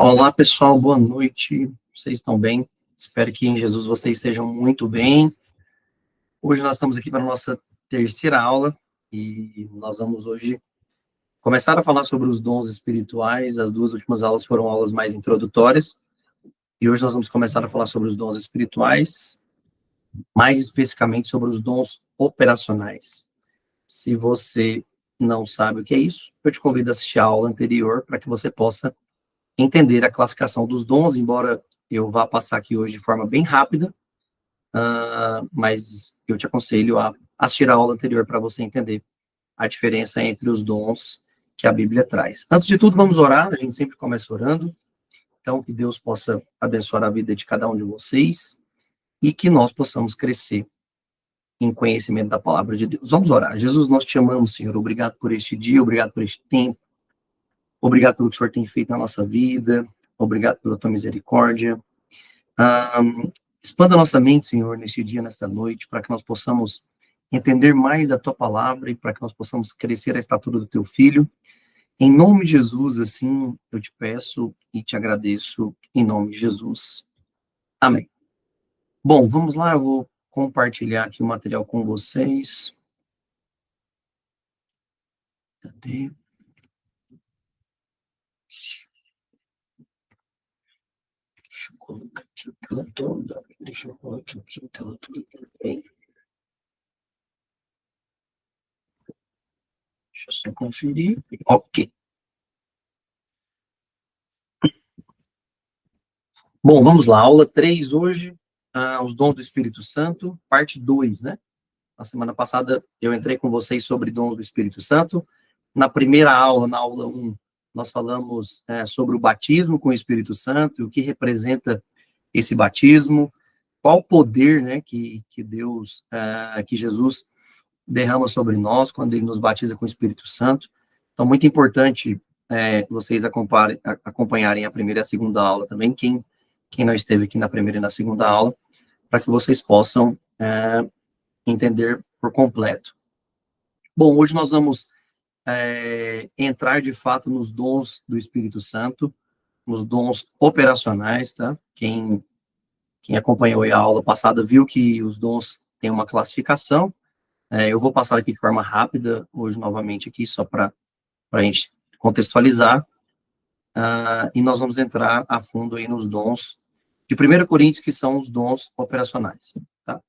Olá, pessoal, boa noite. Vocês estão bem? Espero que em Jesus vocês estejam muito bem. Hoje nós estamos aqui para a nossa terceira aula e nós vamos hoje começar a falar sobre os dons espirituais. As duas últimas aulas foram aulas mais introdutórias e hoje nós vamos começar a falar sobre os dons espirituais, mais especificamente sobre os dons operacionais. Se você não sabe o que é isso, eu te convido a assistir a aula anterior para que você possa entender a classificação dos dons, embora eu vá passar aqui hoje de forma bem rápida, mas eu te aconselho a assistir a aula anterior para você entender a diferença entre os dons que a Bíblia traz. Antes de tudo, vamos orar, a gente sempre começa orando, então que Deus possa abençoar a vida de cada um de vocês e que nós possamos crescer em conhecimento da palavra de Deus. Vamos orar. Jesus, nós te amamos, Senhor, obrigado por este dia, obrigado por este tempo, obrigado pelo que o Senhor tem feito na nossa vida, obrigado pela tua misericórdia. Expanda nossa mente, Senhor, neste dia, nesta noite, para que nós possamos entender mais da tua palavra e para que nós possamos crescer a estatura do teu filho. Em nome de Jesus, assim, eu te peço e te agradeço, em nome de Jesus. Amém. Bom, vamos lá, eu vou compartilhar aqui o material com vocês. Cadê? Deixa eu colocar aqui a tela toda. Deixa eu colocar aqui a tela toda também. Deixa eu só conferir. Ok. Bom, vamos lá. Aula 3 hoje, os dons do Espírito Santo, parte 2, né? Na semana passada eu entrei com vocês sobre dons do Espírito Santo. Na primeira aula, na aula 1, nós falamos sobre o batismo com o Espírito Santo, o que representa esse batismo, qual o poder, né, que Deus, que Jesus derrama sobre nós quando ele nos batiza com o Espírito Santo. Então, muito importante vocês acompanharem a primeira e a segunda aula também, quem não esteve aqui na primeira e na segunda aula, para que vocês possam entender por completo. Bom, hoje nós vamos entrar de fato nos dons do Espírito Santo, nos dons operacionais, tá? Quem acompanhou a aula passada viu que os dons têm uma classificação. Eu vou passar aqui de forma rápida, hoje novamente aqui, só para a gente contextualizar, e nós vamos entrar a fundo aí nos dons de 1 Coríntios, que são os dons operacionais, tá?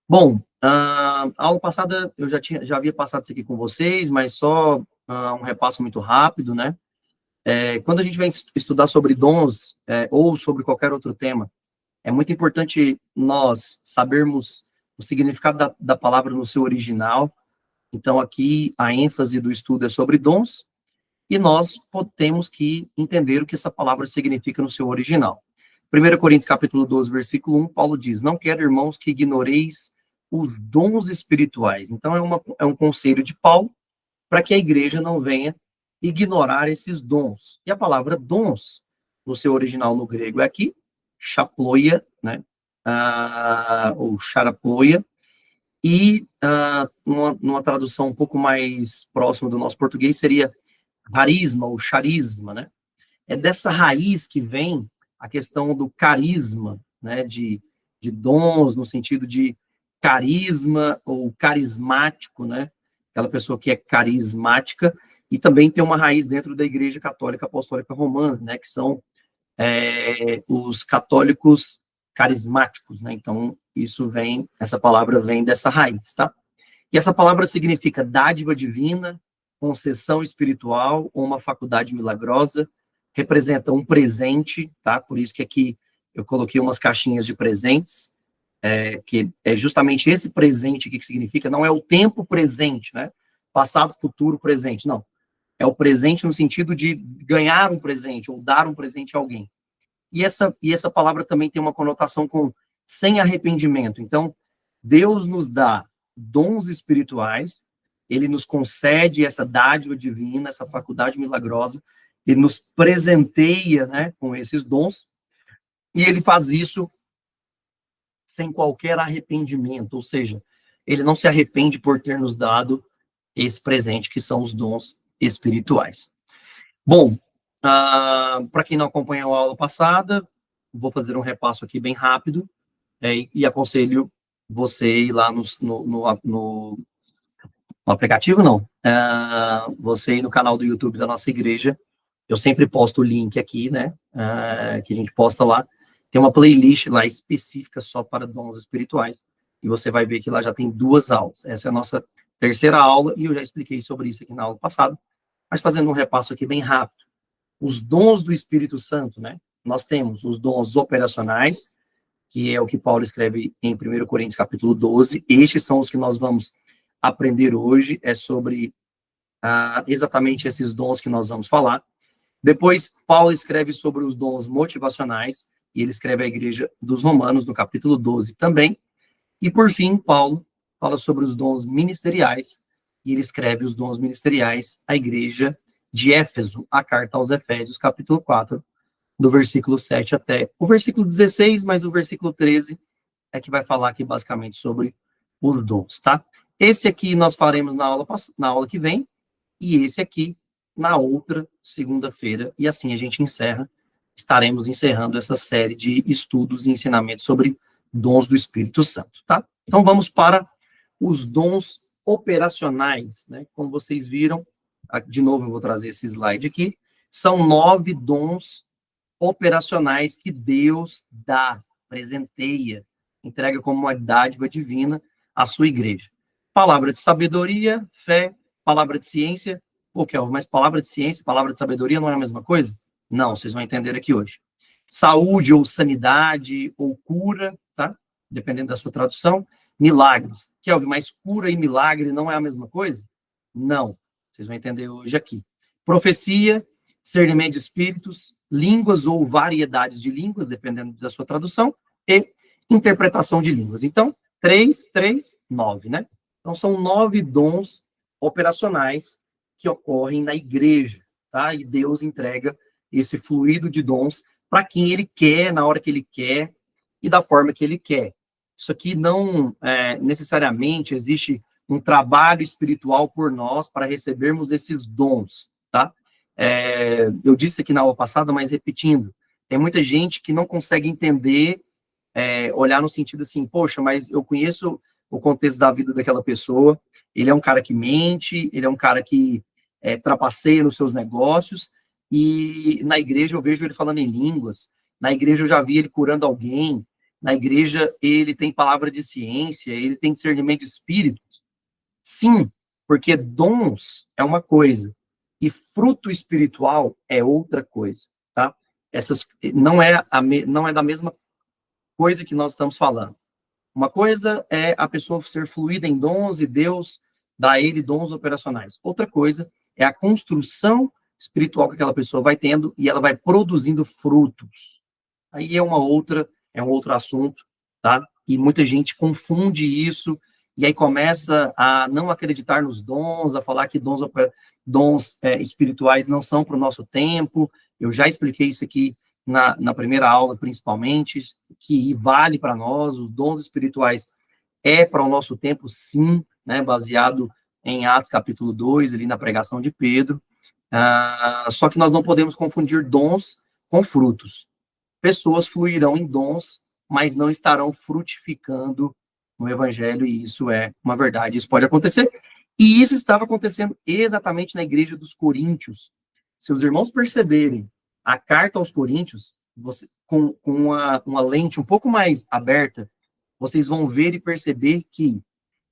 Bom, a aula passada eu já havia passado isso aqui com vocês, mas só um repasso muito rápido, né? Quando a gente vai estudar sobre dons, ou sobre qualquer outro tema, é muito importante nós sabermos o significado da palavra no seu original. Então, aqui, a ênfase do estudo é sobre dons, e nós temos que entender o que essa palavra significa no seu original. 1 Coríntios, capítulo 12, versículo 1, Paulo diz: não quero, irmãos, que ignoreis os dons espirituais. Então, é um conselho de Paulo para que a igreja não venha ignorar esses dons. E a palavra dons, no seu original no grego, é aqui, chaploia, né? Ou charaploia, e numa tradução um pouco mais próxima do nosso português seria carisma ou charisma, né? É dessa raiz que vem a questão do carisma, né? De dons, no sentido de carisma ou carismático, né? Aquela pessoa que é carismática, e também tem uma raiz dentro da Igreja Católica Apostólica Romana, né? Que são os católicos carismáticos, né? Então, essa palavra vem dessa raiz, tá? E essa palavra significa dádiva divina, concessão espiritual ou uma faculdade milagrosa, representa um presente, tá? Por isso que aqui eu coloquei umas caixinhas de presentes, que é justamente esse presente que significa, não é o tempo presente, né? Passado, futuro, presente, não. É o presente no sentido de ganhar um presente ou dar um presente a alguém. E essa palavra também tem uma conotação com sem arrependimento. Então, Deus nos dá dons espirituais, ele nos concede essa dádiva divina, essa faculdade milagrosa, ele nos presenteia, né, com esses dons, e ele faz isso sem qualquer arrependimento, ou seja, ele não se arrepende por ter nos dado esse presente, que são os dons espirituais. Bom, Para quem não acompanhou a aula passada, vou fazer um repasso aqui bem rápido, e aconselho você ir lá no aplicativo, não. Você ir no canal do YouTube da nossa igreja. Eu sempre posto o link aqui, né? Que a gente posta lá. Tem uma playlist lá específica só para dons espirituais. E você vai ver que lá já tem 2 aulas. Essa é a nossa terceira aula, e eu já expliquei sobre isso aqui na aula passada. Mas fazendo um repasso aqui bem rápido. Os dons do Espírito Santo, né? Nós temos os dons operacionais, que é o que Paulo escreve em 1 Coríntios capítulo 12. Estes são os que nós vamos aprender hoje, é sobre exatamente esses dons que nós vamos falar. Depois, Paulo escreve sobre os dons motivacionais, e ele escreve à igreja dos Romanos, no capítulo 12 também. E, por fim, Paulo fala sobre os dons ministeriais, e ele escreve os dons ministeriais à igreja de Éfeso, a carta aos Efésios, capítulo 4, do versículo 7 até o versículo 16, mas o versículo 13 é que vai falar aqui basicamente sobre os dons, tá? Esse aqui nós faremos na aula que vem, e esse aqui na outra segunda-feira, e assim a gente estaremos encerrando essa série de estudos e ensinamentos sobre dons do Espírito Santo, tá? Então vamos para os dons operacionais, né? Como vocês viram, de novo eu vou trazer esse slide aqui, são 9 dons operacionais que Deus dá, presenteia, entrega como uma dádiva divina à sua igreja. Palavra de sabedoria, fé, palavra de ciência. Pô, Kelvin, mas palavra de ciência, palavra de sabedoria não é a mesma coisa? Não, vocês vão entender aqui hoje. Saúde ou sanidade ou cura, tá? Dependendo da sua tradução. Milagres. Kelvin, mas cura e milagre não é a mesma coisa? Não. Vocês vão entender hoje aqui. Profecia, discernimento de espíritos, línguas ou variedades de línguas, dependendo da sua tradução, e interpretação de línguas. Então, 3, 9, né? Então, são 9 dons operacionais que ocorrem na igreja, tá? E Deus entrega esse fluido de dons para quem Ele quer, na hora que Ele quer e da forma que Ele quer. Isso aqui não necessariamente existe um trabalho espiritual por nós para recebermos esses dons, tá? Eu disse aqui na aula passada, mas repetindo, tem muita gente que não consegue entender, olhar no sentido assim, poxa, mas eu conheço o contexto da vida daquela pessoa, ele é um cara que mente, ele é um cara que trapaceia nos seus negócios, e na igreja eu vejo ele falando em línguas, na igreja eu já vi ele curando alguém, na igreja ele tem palavra de ciência, ele tem discernimento de espíritos. Sim, porque dons é uma coisa, e fruto espiritual é outra coisa, tá? Essas não é da mesma coisa que nós estamos falando. Uma coisa é a pessoa ser fluida em dons e Deus dá a ele dons operacionais. Outra coisa é a construção espiritual que aquela pessoa vai tendo e ela vai produzindo frutos. Aí é um outro assunto, tá? E muita gente confunde isso e aí começa a não acreditar nos dons, a falar que dons espirituais não são para o nosso tempo. Eu já expliquei isso aqui na primeira aula, principalmente, que vale para nós, os dons espirituais para o nosso tempo, sim, né, baseado em Atos capítulo 2, ali na pregação de Pedro, só que nós não podemos confundir dons com frutos. Pessoas fluirão em dons, mas não estarão frutificando no evangelho, e isso é uma verdade, isso pode acontecer, e isso estava acontecendo exatamente na igreja dos Coríntios. Se os irmãos perceberem a carta aos Coríntios, com uma lente um pouco mais aberta, vocês vão ver e perceber que,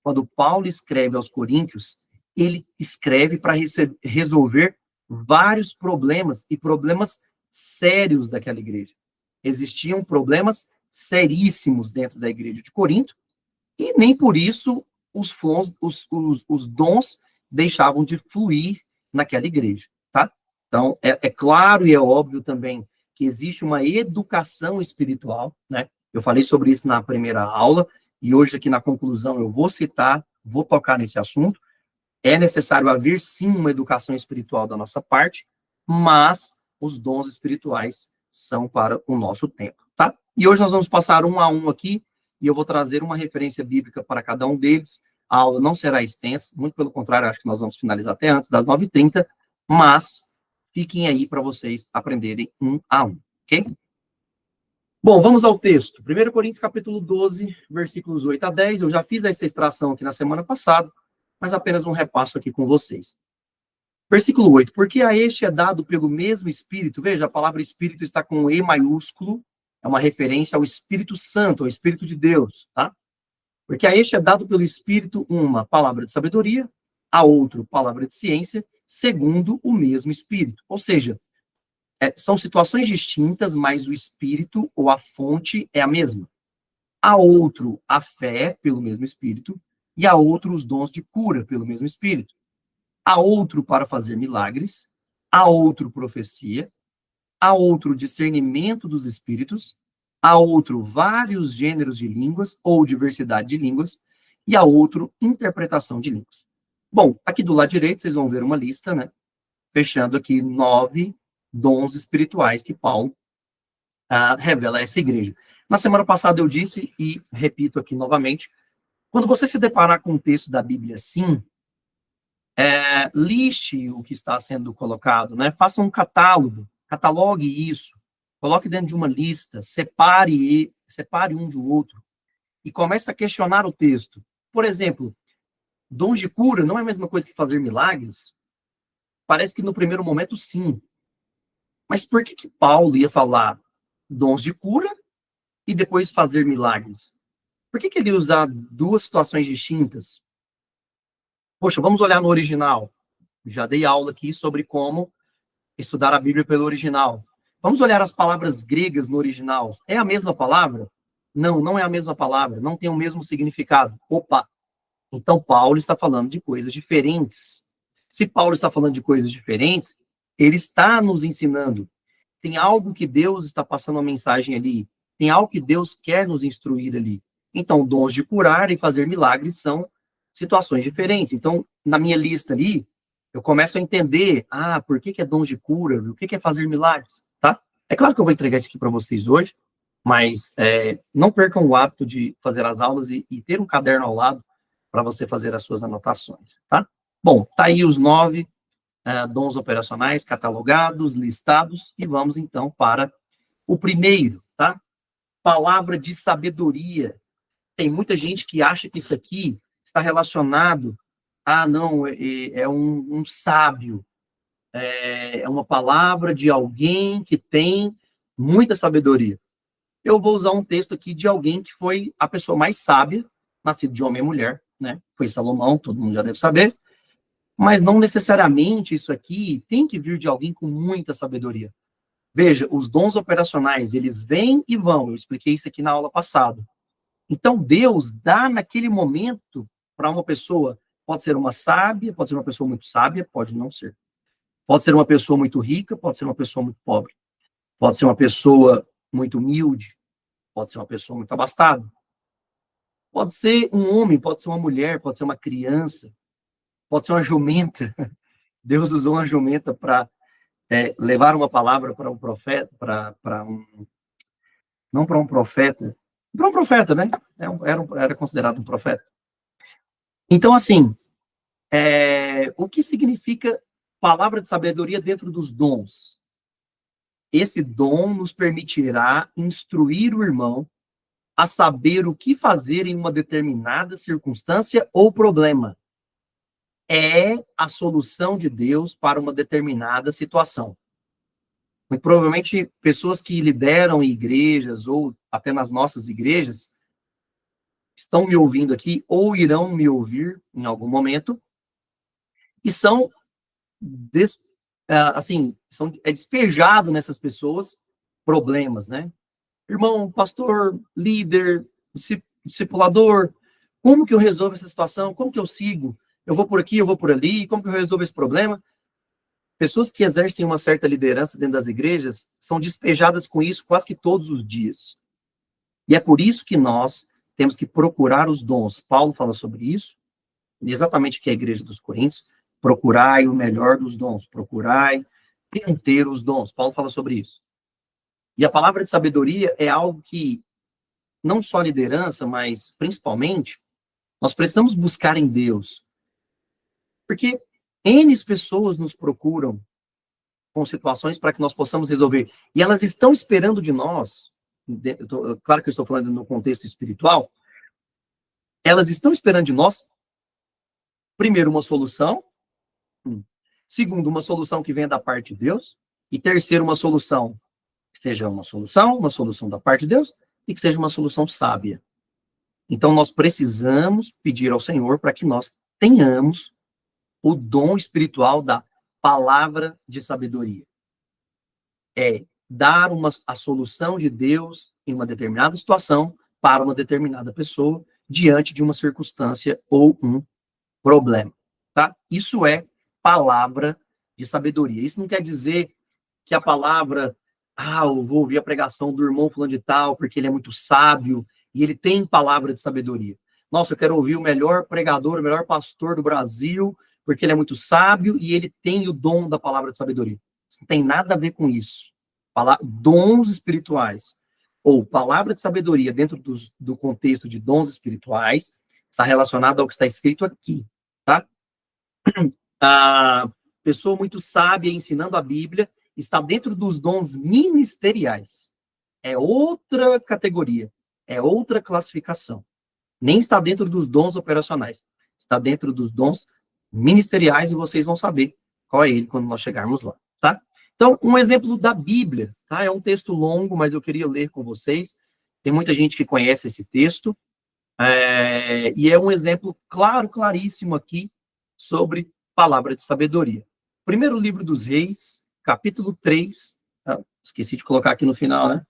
quando Paulo escreve aos Coríntios, ele escreve para resolver vários problemas, e problemas sérios daquela igreja. Existiam problemas seríssimos dentro da igreja de Corinto, e nem por isso os dons deixavam de fluir naquela igreja, tá? Então, é claro e é óbvio também que existe uma educação espiritual, né? Eu falei sobre isso na primeira aula, e hoje aqui na conclusão eu vou tocar nesse assunto. É necessário haver, sim, uma educação espiritual da nossa parte, mas os dons espirituais são para o nosso tempo, tá? E hoje nós vamos passar um a um aqui, e eu vou trazer uma referência bíblica para cada um deles. A aula não será extensa, muito pelo contrário, acho que nós vamos finalizar até antes das 9h30, mas fiquem aí para vocês aprenderem um a um, ok? Bom, vamos ao texto. 1 Coríntios, capítulo 12, versículos 8 a 10. Eu já fiz essa extração aqui na semana passada, mas apenas um repasso aqui com vocês. Versículo 8. Porque a este é dado pelo mesmo Espírito. Veja, a palavra Espírito está com E maiúsculo. É uma referência ao Espírito Santo, ao Espírito de Deus, tá? Porque a este é dado pelo Espírito uma palavra de sabedoria, a outro palavra de ciência, segundo o mesmo Espírito. Ou seja, são situações distintas, mas o Espírito ou a fonte é a mesma. A outro, a fé, pelo mesmo Espírito, e a outro, os dons de cura, pelo mesmo Espírito. A outro, para fazer milagres, a outro, profecia, a outro, discernimento dos Espíritos, a outro, vários gêneros de línguas, ou diversidade de línguas, e a outro, interpretação de línguas. Bom, aqui do lado direito, vocês vão ver uma lista, né? Fechando aqui 9 dons espirituais que Paulo revela a essa igreja. Na semana passada eu disse, e repito aqui novamente, quando você se deparar com um texto da Bíblia assim, liste o que está sendo colocado, né? Faça um catálogo, catalogue isso, coloque dentro de uma lista, separe um do outro, e comece a questionar o texto. Por exemplo, dons de cura não é a mesma coisa que fazer milagres? Parece que no primeiro momento, sim. Mas por que Paulo ia falar dons de cura e depois fazer milagres? Por que ele ia usar duas situações distintas? Poxa, vamos olhar no original. Já dei aula aqui sobre como estudar a Bíblia pelo original. Vamos olhar as palavras gregas no original. É a mesma palavra? Não, não é a mesma palavra. Não tem o mesmo significado. Opa! Então, Paulo está falando de coisas diferentes. Se Paulo está falando de coisas diferentes, ele está nos ensinando. Tem algo que Deus está passando uma mensagem ali. Tem algo que Deus quer nos instruir ali. Então, dons de curar e fazer milagres são situações diferentes. Então, na minha lista ali, eu começo a entender, por que é dons de cura, o que é fazer milagres, tá? É claro que eu vou entregar isso aqui para vocês hoje, mas não percam o hábito de fazer as aulas e ter um caderno ao lado para você fazer as suas anotações, tá? Bom, tá aí os 9 dons operacionais catalogados, listados, e vamos então para o primeiro, tá? Palavra de sabedoria. Tem muita gente que acha que isso aqui está relacionado não, é um sábio, é uma palavra de alguém que tem muita sabedoria. Eu vou usar um texto aqui de alguém que foi a pessoa mais sábia, nascido de homem e mulher, né? Foi Salomão, todo mundo já deve saber, mas não necessariamente isso aqui tem que vir de alguém com muita sabedoria. Veja, os dons operacionais, eles vêm e vão, eu expliquei isso aqui na aula passada. Então, Deus dá naquele momento para uma pessoa, pode ser uma sábia, pode ser uma pessoa muito sábia, pode não ser. Pode ser uma pessoa muito rica, pode ser uma pessoa muito pobre. Pode ser uma pessoa muito humilde, pode ser uma pessoa muito abastada. Pode ser um homem, pode ser uma mulher, pode ser uma criança, pode ser uma jumenta. Deus usou uma jumenta para levar uma palavra para um profeta, não para um profeta, para um profeta, né? Era considerado um profeta. Então, assim, o que significa palavra de sabedoria dentro dos dons? Esse dom nos permitirá instruir o irmão a saber o que fazer em uma determinada circunstância ou problema. É a solução de Deus para uma determinada situação. Muito provavelmente, pessoas que lideram igrejas, ou até nas nossas igrejas, estão me ouvindo aqui, ou irão me ouvir em algum momento, e são despejado nessas pessoas problemas, né? Irmão, pastor, líder, discipulador, como que eu resolvo essa situação? Como que eu sigo? Eu vou por aqui, eu vou por ali, como que eu resolvo esse problema? Pessoas que exercem uma certa liderança dentro das igrejas são despejadas com isso quase que todos os dias. E é por isso que nós temos que procurar os dons. Paulo fala sobre isso, exatamente que é a igreja dos Coríntios, procurai o melhor dos dons, procurai ter os dons. Paulo fala sobre isso. E a palavra de sabedoria é algo que, não só a liderança, mas principalmente, nós precisamos buscar em Deus. Porque N pessoas nos procuram com situações para que nós possamos resolver. E elas estão esperando de nós, claro que eu estou falando no contexto espiritual, elas estão esperando de nós, primeiro, uma solução, segundo, uma solução que venha da parte de Deus, e terceiro, uma solução que seja uma solução da parte de Deus, e que seja uma solução sábia. Então, nós precisamos pedir ao Senhor para que nós tenhamos o dom espiritual da palavra de sabedoria. É dar a solução de Deus em uma determinada situação para uma determinada pessoa diante de uma circunstância ou um problema, tá? Isso é palavra de sabedoria. Isso não quer dizer que a palavra, eu vou ouvir a pregação do irmão fulano de tal, porque ele é muito sábio e ele tem palavra de sabedoria. Nossa, eu quero ouvir o melhor pregador, o melhor pastor do Brasil, porque ele é muito sábio e ele tem o dom da palavra de sabedoria. Isso não tem nada a ver com isso. Dons espirituais, ou palavra de sabedoria dentro do contexto de dons espirituais, está relacionado ao que está escrito aqui, tá? A pessoa muito sábia ensinando a Bíblia está dentro dos dons ministeriais. É outra categoria, é outra classificação. Nem está dentro dos dons operacionais, está dentro dos dons ministeriais e vocês vão saber qual é ele quando nós chegarmos lá, tá? Então, um exemplo da Bíblia, tá? É um texto longo, mas eu queria ler com vocês. Tem muita gente que conhece esse texto, e é um exemplo claríssimo aqui sobre palavra de sabedoria. Primeiro livro dos Reis, capítulo 3, esqueci de colocar aqui no final, né?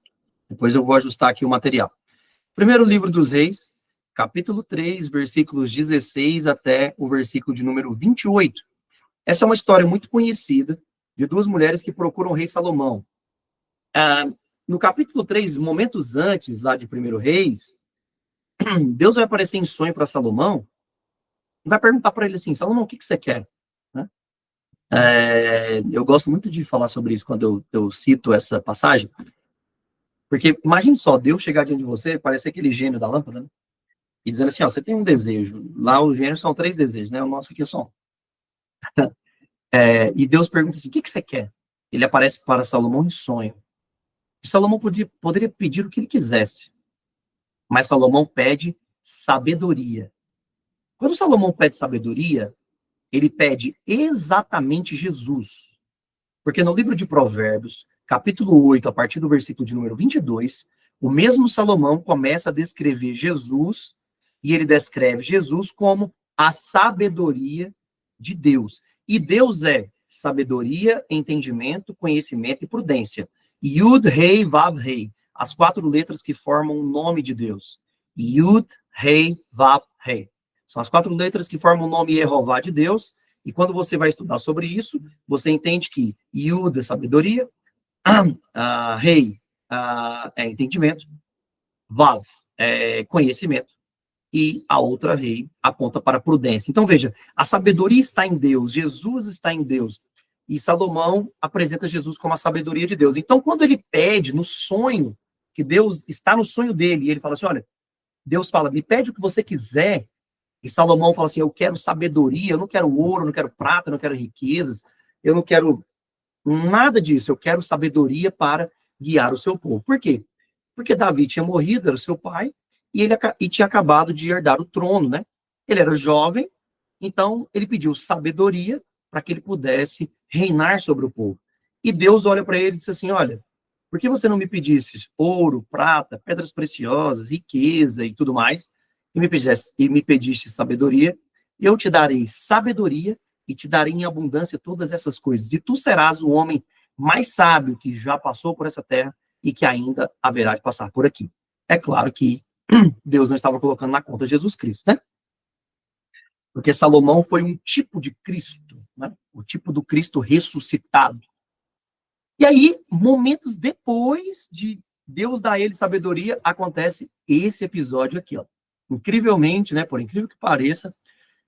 Depois eu vou ajustar aqui o material. Primeiro livro dos Reis, capítulo 3, versículos 16 até o versículo de número 28. Essa é uma história muito conhecida de duas mulheres que procuram o rei Salomão. No capítulo 3, momentos antes, lá de 1 Reis, Deus vai aparecer em sonho para Salomão e vai perguntar para ele assim, Salomão, o que você quer? Né? Eu gosto muito de falar sobre isso quando eu cito essa passagem, porque imagine só, Deus chegar diante de você, parece aquele gênio da lâmpada, né? E dizendo assim, você tem um desejo. Lá os gênios são 3 desejos, né? O nosso aqui é só um. E Deus pergunta assim, o que você quer? Ele aparece para Salomão em sonho. E Salomão poderia pedir o que ele quisesse. Mas Salomão pede sabedoria. Quando Salomão pede sabedoria, ele pede exatamente Jesus. Porque no livro de Provérbios, capítulo 8, a partir do versículo de número 22, o mesmo Salomão começa a descrever Jesus, e ele descreve Jesus como a sabedoria de Deus. E Deus é sabedoria, entendimento, conhecimento e prudência. Yud, Rei, Vav, Rei. As 4 letras que formam o nome de Deus. Yud, Rei, Vav, Rei. São as 4 letras que formam o nome Yehová de Deus. E quando você vai estudar sobre isso, você entende que Yud é sabedoria, Rei é entendimento, Vav é conhecimento, e a outra Rei aponta para a prudência. Então, veja, a sabedoria está em Deus, Jesus está em Deus, e Salomão apresenta Jesus como a sabedoria de Deus. Então, quando ele pede no sonho, que Deus está no sonho dele, e ele fala assim, olha, Deus fala, me pede o que você quiser, e Salomão fala assim, eu quero sabedoria, eu não quero ouro, eu não quero prata, eu não quero riquezas, eu não quero nada disso, eu quero sabedoria para guiar o seu povo. Por quê? Porque Davi tinha morrido, era o seu pai, e tinha acabado de herdar o trono, né? Ele era jovem, então ele pediu sabedoria para que ele pudesse reinar sobre o povo. E Deus olha para ele e diz assim, olha, por que você não me pedisse ouro, prata, pedras preciosas, riqueza e tudo mais, e me pediste sabedoria? Eu te darei sabedoria e te darei em abundância todas essas coisas. E tu serás o homem mais sábio que já passou por essa terra e que ainda haverá de passar por aqui. É claro que Deus não estava colocando na conta Jesus Cristo, né? Porque Salomão foi um tipo de Cristo, né? O tipo do Cristo ressuscitado. E aí, momentos depois de Deus dar a ele sabedoria, acontece esse episódio aqui, ó. Incrivelmente, né? Por incrível que pareça,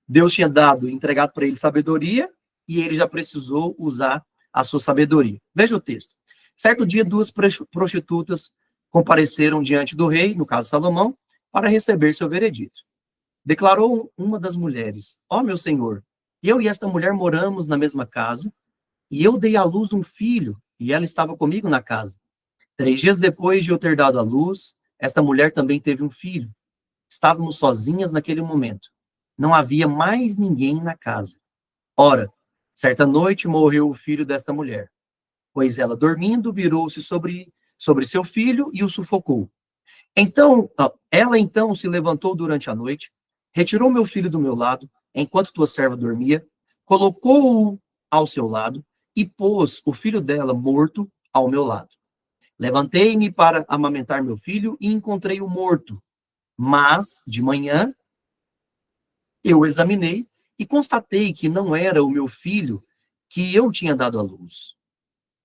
Deus tinha entregado para ele sabedoria, e ele já precisou usar a sua sabedoria. Veja o texto. Certo dia, 2 prostitutas compareceram diante do rei, no caso Salomão, para receber seu veredito. Declarou uma das mulheres, meu senhor, eu e esta mulher moramos na mesma casa, E eu dei à luz um filho, e ela estava comigo na casa. 3 dias depois de eu ter dado à luz, esta mulher também teve um filho. Estávamos sozinhas naquele momento. Não havia mais ninguém na casa. Ora, certa noite morreu o filho desta mulher, pois ela, dormindo, virou-se sobre seu filho e o sufocou. Então, ela então se levantou durante a noite, retirou meu filho do meu lado, enquanto tua serva dormia, colocou-o ao seu lado e pôs o filho dela morto ao meu lado. Levantei-me para amamentar meu filho e encontrei-o morto. Mas, de manhã, eu o examinei e constatei que não era o meu filho que eu tinha dado à luz.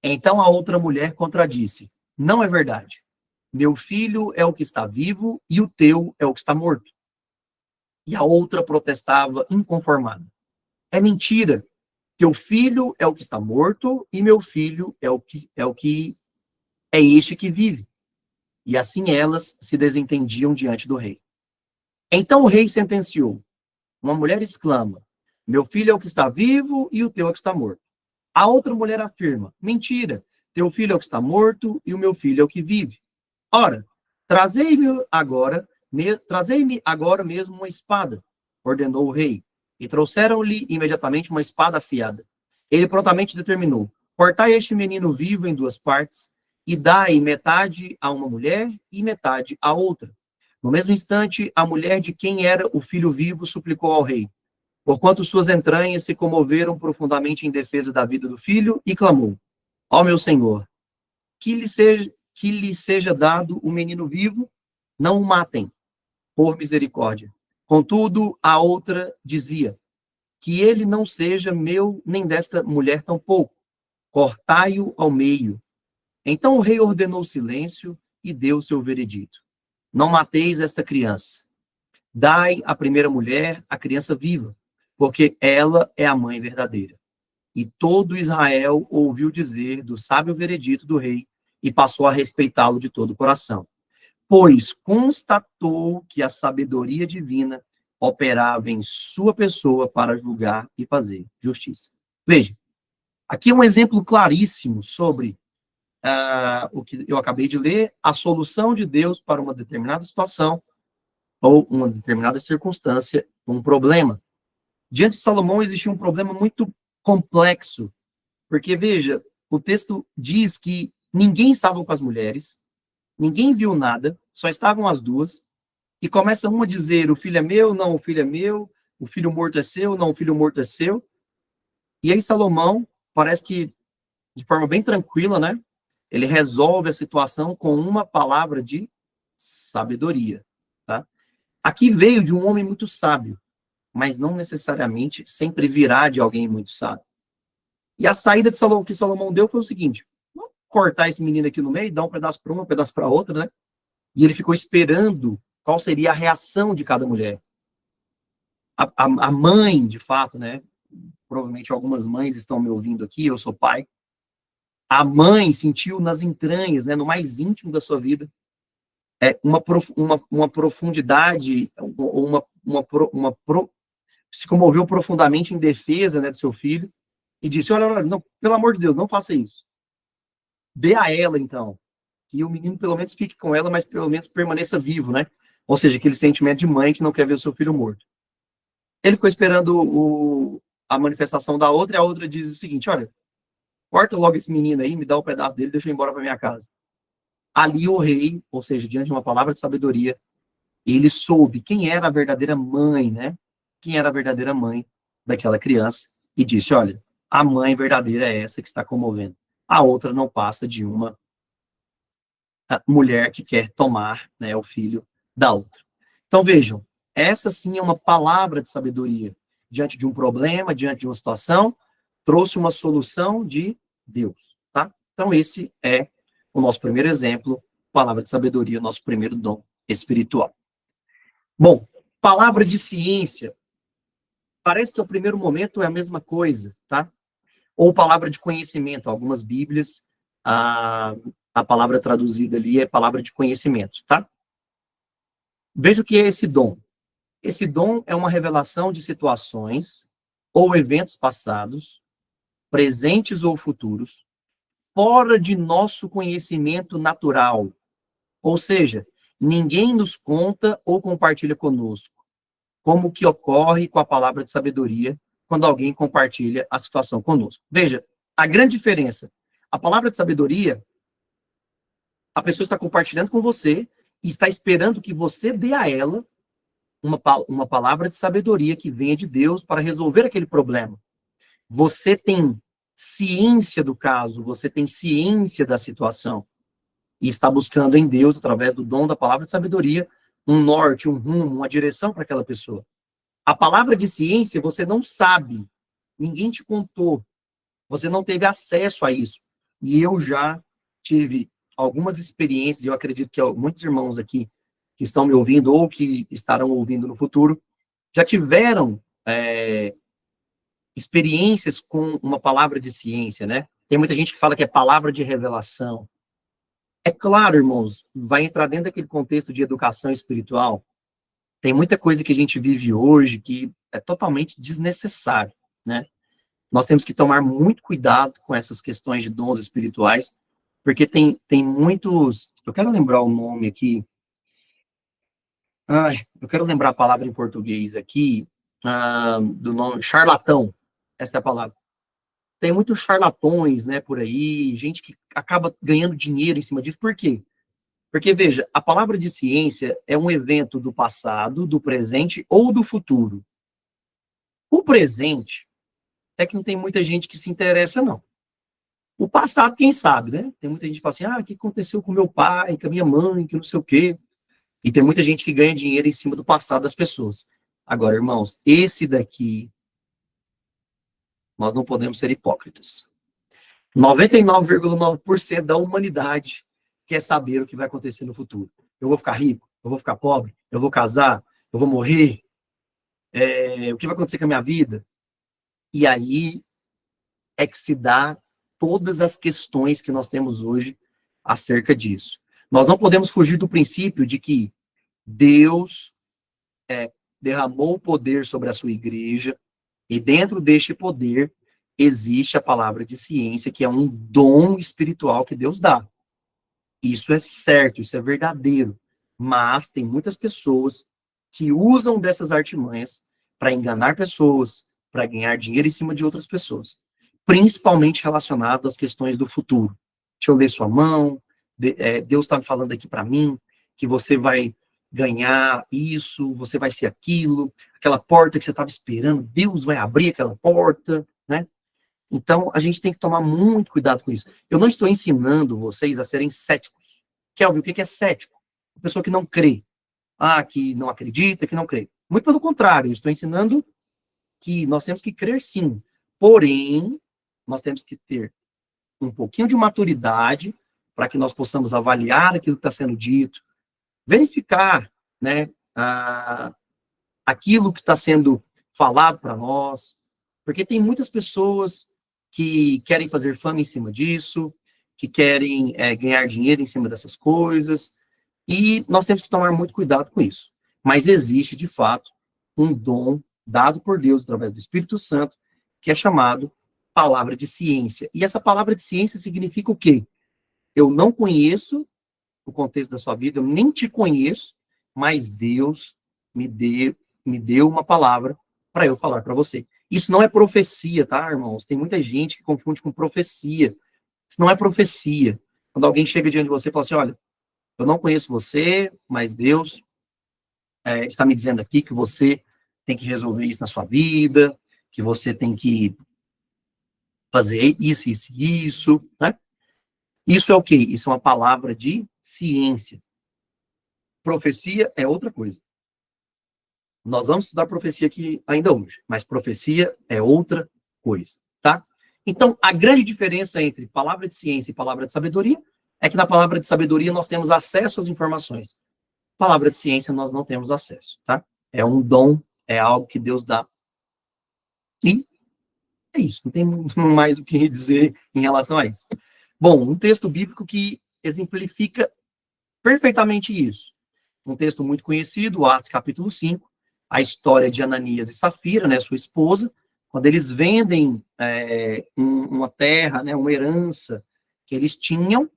Então a outra mulher contradisse: não é verdade. Meu filho é o que está vivo e o teu é o que está morto. E a outra protestava, inconformada: é mentira. Teu filho é o que está morto e meu filho é este que vive. E assim elas se desentendiam diante do rei. Então o rei sentenciou. Uma mulher exclama: meu filho é o que está vivo e o teu é o que está morto. A outra mulher afirma: mentira, teu filho é o que está morto e o meu filho é o que vive. Ora, trazei-me agora mesmo uma espada, ordenou o rei, e trouxeram-lhe imediatamente uma espada afiada. Ele prontamente determinou: cortai este menino vivo em 2 partes, e dai metade a uma mulher e metade a outra. No mesmo instante, a mulher de quem era o filho vivo suplicou ao rei, porquanto suas entranhas se comoveram profundamente em defesa da vida do filho, e clamou: ó meu senhor, que lhe seja dado o menino vivo, não o matem, por misericórdia. Contudo, a outra dizia: que ele não seja meu, nem desta mulher tampouco. Cortai-o ao meio. Então o rei ordenou silêncio e deu seu veredito: não mateis esta criança. Dai à primeira mulher a criança viva, porque ela é a mãe verdadeira. E todo Israel ouviu dizer do sábio veredito do rei e passou a respeitá-lo de todo o coração, pois constatou que a sabedoria divina operava em sua pessoa para julgar e fazer justiça. Veja, aqui é um exemplo claríssimo sobre o que eu acabei de ler, a solução de Deus para uma determinada situação ou uma determinada circunstância, um problema. Diante de Salomão existia um problema muito complexo, porque, veja, o texto diz que ninguém estava com as mulheres, ninguém viu nada, só estavam as duas, e começa uma a dizer: o filho é meu, não, o filho é meu, o filho morto é seu, não, o filho morto é seu. E aí Salomão, parece que de forma bem tranquila, né? Ele resolve a situação com uma palavra de sabedoria, tá? Aqui veio de um homem muito sábio, mas não necessariamente sempre virá de alguém muito sábio. E a saída de Salomão, que Salomão deu foi o seguinte: vamos cortar esse menino aqui no meio, dar um pedaço para uma, um pedaço para outra, né? E ele ficou esperando qual seria a reação de cada mulher. A mãe, de fato, né? Provavelmente algumas mães estão me ouvindo aqui, eu sou pai. A mãe sentiu nas entranhas, né, no mais íntimo da sua vida, uma profundidade, se comoveu profundamente em defesa, né, do seu filho, e disse: olha, não, pelo amor de Deus, não faça isso. Dê a ela, então, que o menino pelo menos fique com ela, mas pelo menos permaneça vivo, né? Ou seja, aquele sentimento de mãe que não quer ver o seu filho morto. Ele ficou esperando a manifestação da outra, e a outra diz o seguinte: olha, corta logo esse menino aí, me dá um pedaço dele, deixa eu ir embora para minha casa. Ali o rei, ou seja, diante de uma palavra de sabedoria, ele soube quem era a verdadeira mãe, né? Quem era a verdadeira mãe daquela criança, e disse: olha, a mãe verdadeira é essa que está comovendo. A outra não passa de uma mulher que quer tomar, né, o filho da outra. Então vejam, essa sim é uma palavra de sabedoria. Diante de um problema, diante de uma situação, trouxe uma solução de Deus, tá? Então esse é o nosso primeiro exemplo, palavra de sabedoria, nosso primeiro dom espiritual. Bom, palavra de ciência, parece que ao primeiro momento é a mesma coisa, tá? Ou palavra de conhecimento, algumas bíblias, a palavra traduzida ali é palavra de conhecimento, tá? Veja o que é esse dom. Esse dom é uma revelação de situações ou eventos passados presentes ou futuros, fora de nosso conhecimento natural. Ou seja, ninguém nos conta ou compartilha conosco como que ocorre com a palavra de sabedoria quando alguém compartilha a situação conosco. Veja, a grande diferença. A palavra de sabedoria, a pessoa está compartilhando com você e está esperando que você dê a ela uma palavra de sabedoria que venha de Deus para resolver aquele problema. Você tem ciência do caso, você tem ciência da situação e está buscando em Deus, através do dom da palavra de sabedoria, um norte, um rumo, uma direção para aquela pessoa. A palavra de ciência você não sabe, ninguém te contou, você não teve acesso a isso. E eu já tive algumas experiências, eu acredito que muitos irmãos aqui que estão me ouvindo ou que estarão ouvindo no futuro, já tiveram experiências com uma palavra de ciência, né? Tem muita gente que fala que é palavra de revelação. É claro, irmãos, vai entrar dentro daquele contexto de educação espiritual. Tem muita coisa que a gente vive hoje que é totalmente desnecessário, né? Nós temos que tomar muito cuidado com essas questões de dons espirituais, porque tem muitos... Eu quero lembrar o nome aqui. Eu quero lembrar a palavra em português aqui, do nome charlatão. Essa é a palavra. Tem muitos charlatões, né, por aí, gente que acaba ganhando dinheiro em cima disso. Por quê? Porque, veja, a palavra de ciência é um evento do passado, do presente ou do futuro. O presente é que não tem muita gente que se interessa, não. O passado, quem sabe, né? Tem muita gente que fala assim, o que aconteceu com meu pai, com a minha mãe, que não sei o quê. E tem muita gente que ganha dinheiro em cima do passado das pessoas. Agora, irmãos, esse daqui, nós não podemos ser hipócritas. 99,9% da humanidade quer saber o que vai acontecer no futuro. Eu vou ficar rico? Eu vou ficar pobre? Eu vou casar? Eu vou morrer? O que vai acontecer com a minha vida? E aí é que se dá todas as questões que nós temos hoje acerca disso. Nós não podemos fugir do princípio de que Deus derramou o poder sobre a sua igreja, e dentro deste poder existe a palavra de ciência, que é um dom espiritual que Deus dá. Isso é certo, isso é verdadeiro. Mas tem muitas pessoas que usam dessas artimanhas para enganar pessoas, para ganhar dinheiro em cima de outras pessoas. Principalmente relacionado às questões do futuro. Deixa eu ler sua mão, Deus está falando aqui para mim que você vai ganhar isso, você vai ser aquilo, aquela porta que você estava esperando, Deus vai abrir aquela porta, né? Então, a gente tem que tomar muito cuidado com isso. Eu não estou ensinando vocês a serem céticos. Kelvin, o que é cético? A pessoa que não crê. Que não acredita, que não crê. Muito pelo contrário, eu estou ensinando que nós temos que crer sim. Porém, nós temos que ter um pouquinho de maturidade para que nós possamos avaliar aquilo que está sendo dito, verificar, né, aquilo que está sendo falado para nós, porque tem muitas pessoas que querem fazer fama em cima disso, que querem ganhar dinheiro em cima dessas coisas, e nós temos que tomar muito cuidado com isso. Mas existe, de fato, um dom dado por Deus através do Espírito Santo, que é chamado palavra de ciência. E essa palavra de ciência significa o quê? Eu não conheço o contexto da sua vida, eu nem te conheço, mas Deus me deu uma palavra para eu falar para você. Isso não é profecia, tá, irmãos? Tem muita gente que confunde com profecia. Isso não é profecia. Quando alguém chega diante de você e fala assim, olha, eu não conheço você, mas Deus está me dizendo aqui que você tem que resolver isso na sua vida, que você tem que fazer isso, isso e isso, né? Isso é o quê? Isso é uma palavra de ciência. Profecia é outra coisa. Nós vamos estudar profecia aqui ainda hoje, mas profecia é outra coisa, tá? Então, a grande diferença entre palavra de ciência e palavra de sabedoria é que na palavra de sabedoria nós temos acesso às informações. Palavra de ciência nós não temos acesso, tá? É um dom, é algo que Deus dá. E é isso, não tem mais o que dizer em relação a isso. Bom, um texto bíblico que exemplifica perfeitamente isso. Um texto muito conhecido, Atos capítulo 5, a história de Ananias e Safira, né, sua esposa, Quando eles vendem uma terra, né, uma herança que eles tinham,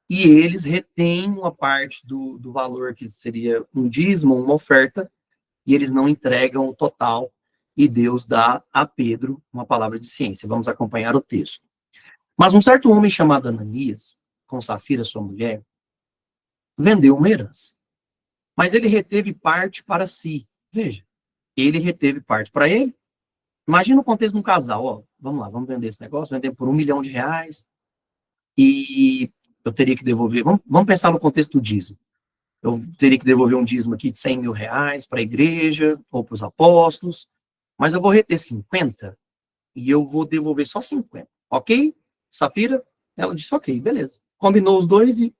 e eles retêm uma parte do valor que seria um dízimo, uma oferta, e eles não entregam o total, e Deus dá a Pedro uma palavra de ciência. Vamos acompanhar o texto. Mas um certo homem chamado Ananias, com Safira, sua mulher, vendeu uma herança. Mas ele reteve parte para si. Veja, ele reteve parte para ele. Imagina o contexto de um casal. Ó, vamos lá, vamos vender esse negócio, vender por R$ 1 milhão, e eu teria que devolver. Vamos pensar no contexto do dízimo. Eu teria que devolver um dízimo aqui de R$ 100 mil para a igreja ou para os apóstolos, mas eu vou reter 50 e eu vou devolver só 50. Ok? Safira, ela disse ok, beleza. Combinou os dois e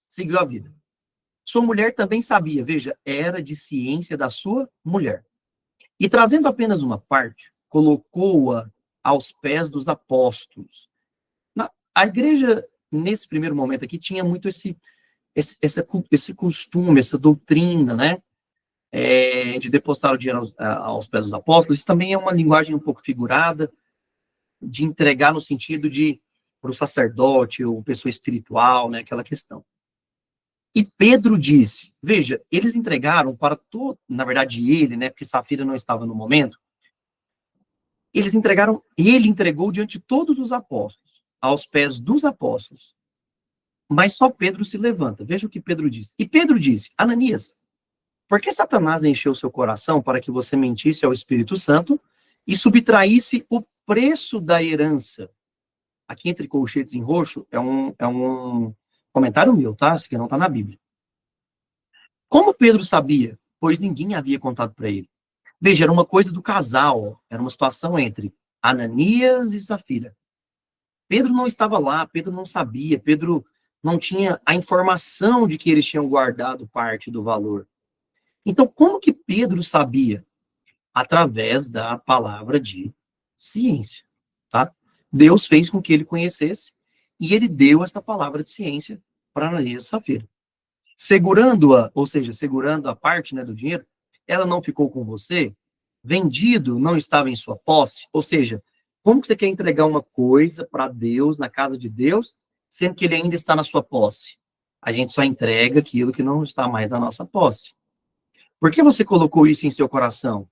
seguiu a vida. Sua mulher também sabia, veja, era de ciência da sua mulher. E trazendo apenas uma parte, colocou-a aos pés dos apóstolos. A igreja, nesse primeiro momento aqui, tinha muito esse costume, essa doutrina, né, de depositar o dinheiro aos pés dos apóstolos. Isso também é uma linguagem um pouco figurada, de entregar no sentido de para o sacerdote ou pessoa espiritual, né, aquela questão. E Pedro disse, veja, eles entregaram para todo, na verdade ele, né, porque Safira não estava no momento, ele entregou diante de todos os apóstolos, aos pés dos apóstolos. Mas só Pedro se levanta. Veja o que Pedro disse. E Pedro disse, Ananias, por que Satanás encheu seu coração para que você mentisse ao Espírito Santo e subtraísse o preço da herança? Aqui entre colchetes em roxo é um comentário meu, tá? Isso aqui não está na Bíblia. Como Pedro sabia? Pois ninguém havia contado para ele. Veja, era uma coisa do casal, era uma situação entre Ananias e Safira. Pedro não estava lá, Pedro não sabia, Pedro não tinha a informação de que eles tinham guardado parte do valor. Então, como que Pedro sabia? Através da palavra de ciência, tá? Deus fez com que ele conhecesse e ele deu esta palavra de ciência para Ananias e Safira. Segurando-a, ou seja, segurando a parte, né, do dinheiro, ela não ficou com você, vendido, não estava em sua posse, ou seja, como que você quer entregar uma coisa para Deus, na casa de Deus, sendo que ele ainda está na sua posse? A gente só entrega aquilo que não está mais na nossa posse. Por que você colocou isso em seu coração?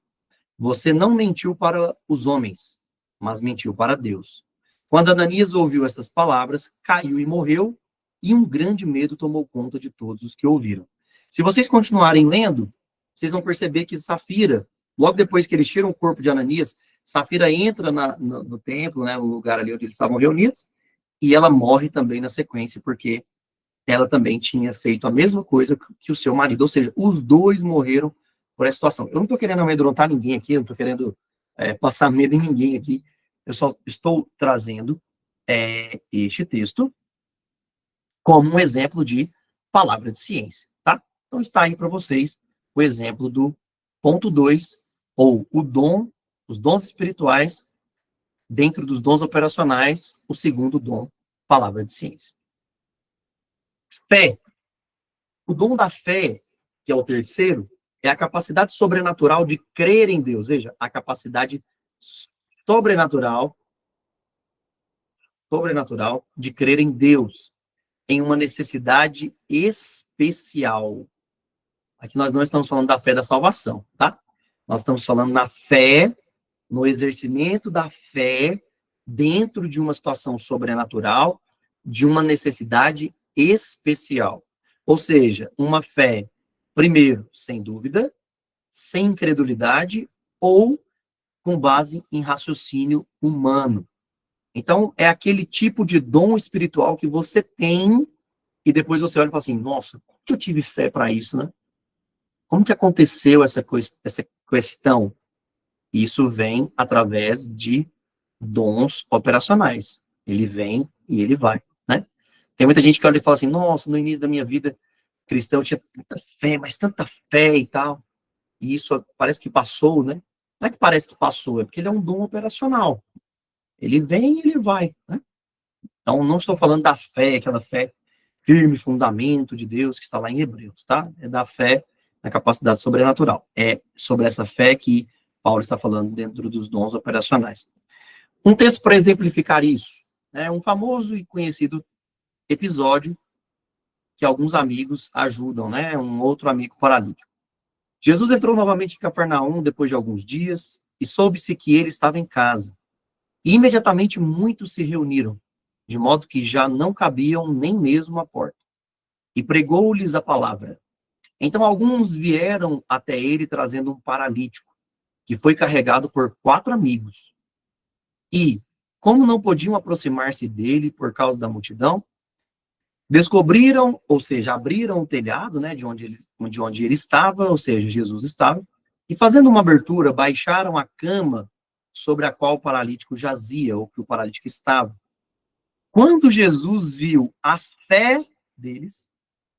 Você não mentiu para os homens, mas mentiu para Deus. Quando Ananias ouviu estas palavras, caiu e morreu, e um grande medo tomou conta de todos os que ouviram. Se vocês continuarem lendo, vocês vão perceber que Safira, logo depois que eles tiram o corpo de Ananias, Safira entra no templo, né, no lugar ali onde eles estavam reunidos, e ela morre também na sequência, porque ela também tinha feito a mesma coisa que o seu marido, ou seja, os dois morreram por essa situação. Eu não estou querendo amedrontar ninguém aqui, eu não estou querendo passar medo em ninguém aqui, eu só estou trazendo este texto como um exemplo de palavra de ciência, tá? Então está aí para vocês o exemplo do ponto 2, ou o dom, os dons espirituais, dentro dos dons operacionais, o segundo dom, palavra de ciência. Fé. O dom da fé, que é o terceiro, é a capacidade sobrenatural de crer em Deus. Veja, a capacidade sobrenatural de crer em Deus, em uma necessidade especial. Aqui nós não estamos falando da fé da salvação, tá? Nós estamos falando na fé, no exercimento da fé, dentro de uma situação sobrenatural, de uma necessidade especial. Ou seja, uma fé, primeiro, sem dúvida, sem incredulidade ou com base em raciocínio humano. Então, é aquele tipo de dom espiritual que você tem e depois você olha e fala assim, nossa, como que eu tive fé para isso, né? Como que aconteceu essa questão? Isso vem através de dons operacionais. Ele vem e ele vai, né? Tem muita gente que olha e fala assim, nossa, no início da minha vida cristã eu tinha tanta fé, mas tanta fé e tal. E isso parece que passou, né? Não é que parece que passou, é porque ele é um dom operacional. Ele vem e ele vai, né? Então, não estou falando da fé, aquela fé firme, fundamento de Deus que está lá em Hebreus, tá? É da fé na capacidade sobrenatural. É sobre essa fé que Paulo está falando dentro dos dons operacionais. Um texto para exemplificar isso, é um famoso e conhecido episódio que alguns amigos ajudam, né? Um outro amigo paralítico. Jesus entrou novamente em Cafarnaum depois de alguns dias e soube-se que ele estava em casa. E imediatamente muitos se reuniram, de modo que já não cabiam nem mesmo à porta. E pregou-lhes a palavra. Então alguns vieram até ele trazendo um paralítico, que foi carregado por 4 amigos. E, como não podiam aproximar-se dele por causa da multidão, descobriram, ou seja, abriram o telhado, né, de onde ele estava, ou seja, Jesus estava, e fazendo uma abertura, baixaram a cama sobre a qual o paralítico jazia, ou que o paralítico estava. Quando Jesus viu a fé deles,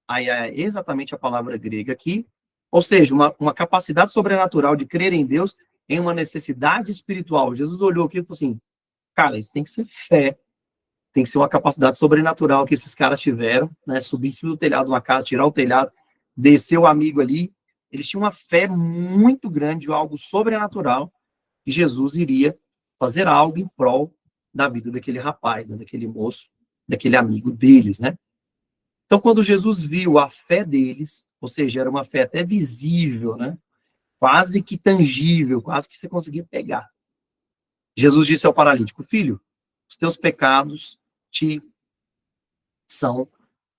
aí é exatamente a palavra grega aqui, ou seja, uma capacidade sobrenatural de crer em Deus em uma necessidade espiritual. Jesus olhou aqui e falou assim, cara, isso tem que ser fé, tem que ser uma capacidade sobrenatural que esses caras tiveram, né? Subir em cima do telhado de uma casa, tirar o telhado, descer o amigo ali. Eles tinham uma fé muito grande, algo sobrenatural, que Jesus iria fazer algo em prol da vida daquele rapaz, né? Daquele moço, daquele amigo deles, né? Então, quando Jesus viu a fé deles, ou seja, era uma fé até visível, né? Quase que tangível, quase que você conseguia pegar. Jesus disse ao paralítico, filho, os teus pecados te são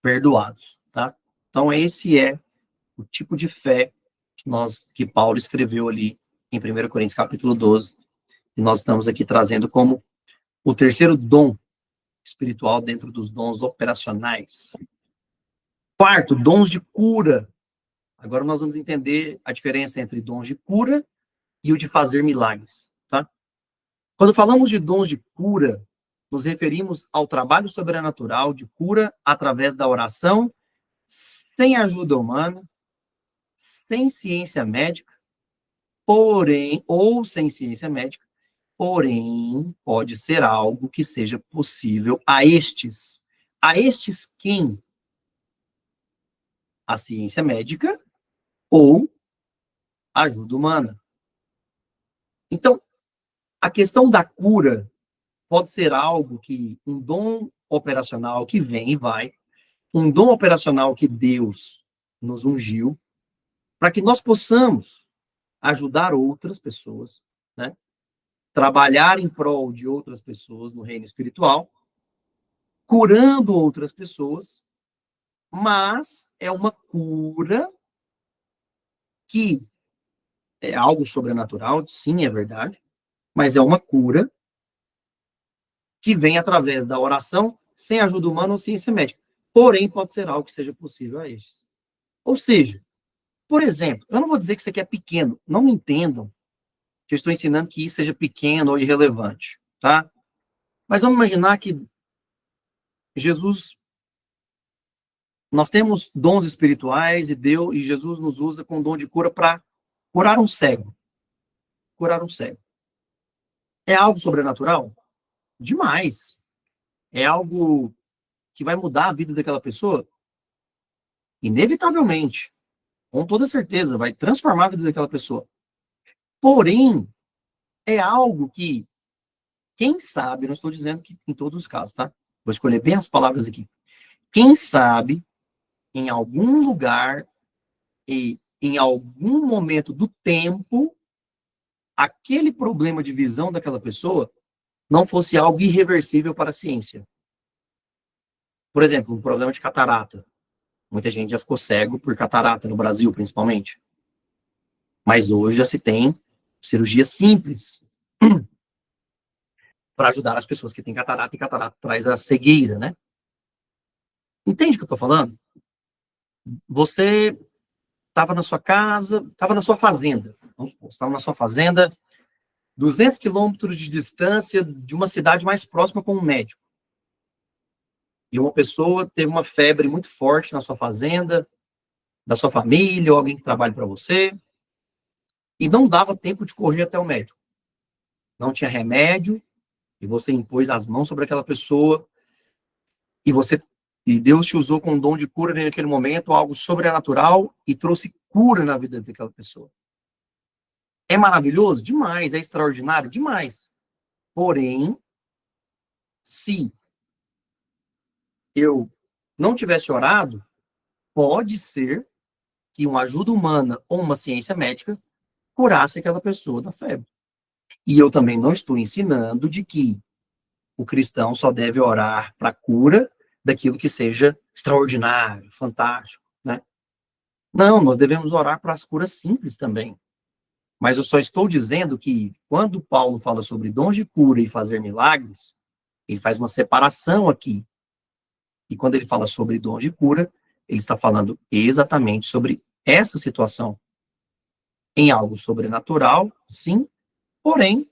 perdoados, tá? Então, esse é o tipo de fé que Paulo escreveu ali em 1 Coríntios capítulo 12, e nós estamos aqui trazendo como o terceiro dom espiritual dentro dos dons operacionais. Quarto, dons de cura. Agora nós vamos entender a diferença entre dons de cura e o de fazer milagres, tá? Quando falamos de dons de cura, nos referimos ao trabalho sobrenatural de cura através da oração, sem ajuda humana, sem ciência médica, porém, ou sem ciência médica, porém, pode ser algo que seja possível a estes. A estes quem? A ciência médica ou a ajuda humana. Então, a questão da cura pode ser algo que, um dom operacional que vem e vai, um dom operacional que Deus nos ungiu, para que nós possamos ajudar outras pessoas, né? Trabalhar em prol de outras pessoas no reino espiritual, curando outras pessoas, mas é uma cura que é algo sobrenatural, sim, é verdade, mas é uma cura que vem através da oração, sem ajuda humana ou ciência médica. Porém, pode ser algo que seja possível a estes. Ou seja, por exemplo, eu não vou dizer que isso aqui é pequeno, não me entendam que eu estou ensinando que isso seja pequeno ou irrelevante, tá? Mas vamos imaginar que Jesus, nós temos dons espirituais e Jesus nos usa com o dom de cura para curar um cego. Curar um cego. É algo sobrenatural? Demais. É algo que vai mudar a vida daquela pessoa? Inevitavelmente. Com toda certeza, vai transformar a vida daquela pessoa. Porém, é algo que, quem sabe, não estou dizendo que em todos os casos, tá? Vou escolher bem as palavras aqui. Quem sabe, em algum lugar e em algum momento do tempo, aquele problema de visão daquela pessoa não fosse algo irreversível para a ciência. Por exemplo, um problema de catarata. Muita gente já ficou cego por catarata, no Brasil, principalmente. Mas hoje já se tem cirurgia simples para ajudar as pessoas que têm catarata, e catarata traz a cegueira, né? Entende o que eu estou falando? Você estava na sua casa, estava na sua fazenda. Vamos supor, estava na sua fazenda, 200 quilômetros de distância de uma cidade mais próxima com um médico. E uma pessoa teve uma febre muito forte na sua fazenda, da sua família, ou alguém que trabalha para você, e não dava tempo de correr até o médico. Não tinha remédio, e você impôs as mãos sobre aquela pessoa, e Deus te usou com um dom de cura naquele momento, algo sobrenatural, e trouxe cura na vida daquela pessoa. É maravilhoso? Demais. É extraordinário? Demais. Porém, se eu não tivesse orado, pode ser que uma ajuda humana ou uma ciência médica curasse aquela pessoa da febre. E eu também não estou ensinando de que o cristão só deve orar para a cura daquilo que seja extraordinário, fantástico, né? Não, nós devemos orar para as curas simples também. Mas eu só estou dizendo que quando Paulo fala sobre dons de cura e fazer milagres, ele faz uma separação aqui. E quando ele fala sobre dons de cura, ele está falando exatamente sobre essa situação. Em algo sobrenatural, sim, porém,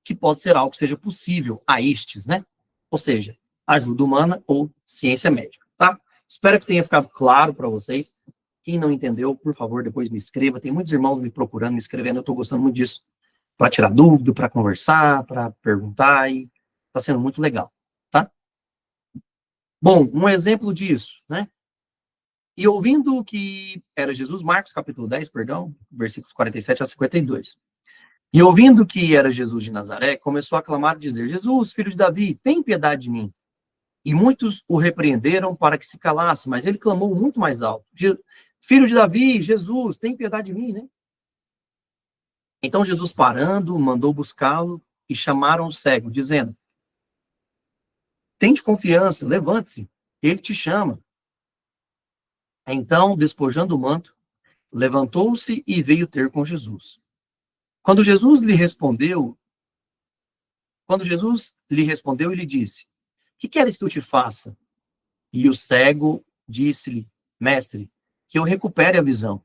que pode ser algo que seja possível a estes, né? Ou seja, ajuda humana ou ciência médica, tá? Espero que tenha ficado claro para vocês. Quem não entendeu, por favor, depois me escreva. Tem muitos irmãos me procurando, me escrevendo, eu estou gostando muito disso, para tirar dúvida, para conversar, para perguntar, e está sendo muito legal, tá? Bom, um exemplo disso, né? E ouvindo que era Jesus, Marcos capítulo 10, perdão, versículos 47 a 52. E ouvindo que era Jesus de Nazaré, começou a clamar e dizer: Jesus, filho de Davi, tem piedade de mim. E muitos o repreenderam para que se calasse, mas ele clamou muito mais alto: Filho de Davi, Jesus, tem piedade de mim, né? Então Jesus, parando, mandou buscá-lo e chamaram o cego, dizendo: Tente confiança, levante-se, ele te chama. Então, despojando o manto, levantou-se e veio ter com Jesus. Quando Jesus lhe respondeu, ele disse: Que queres que eu te faça? E o cego disse-lhe: Mestre, que eu recupere a visão.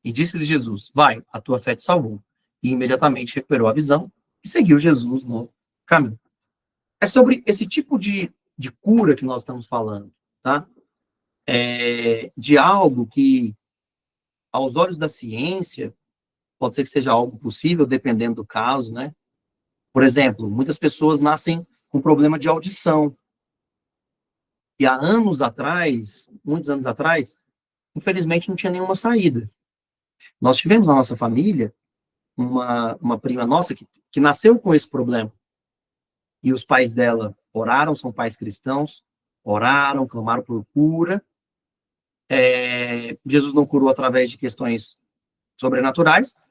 E disse-lhe Jesus: Vai, a tua fé te salvou. E imediatamente recuperou a visão e seguiu Jesus no caminho. É sobre esse tipo de cura que nós estamos falando, tá? De algo que, aos olhos da ciência, pode ser que seja algo possível, dependendo do caso, né? Por exemplo, muitas pessoas nascem com problema de audição. E há anos atrás, muitos anos atrás, infelizmente não tinha nenhuma saída. Nós tivemos na nossa família uma prima nossa que nasceu com esse problema. E os pais dela oraram, são pais cristãos, oraram, clamaram por cura. Jesus não curou através de questões sobrenaturais.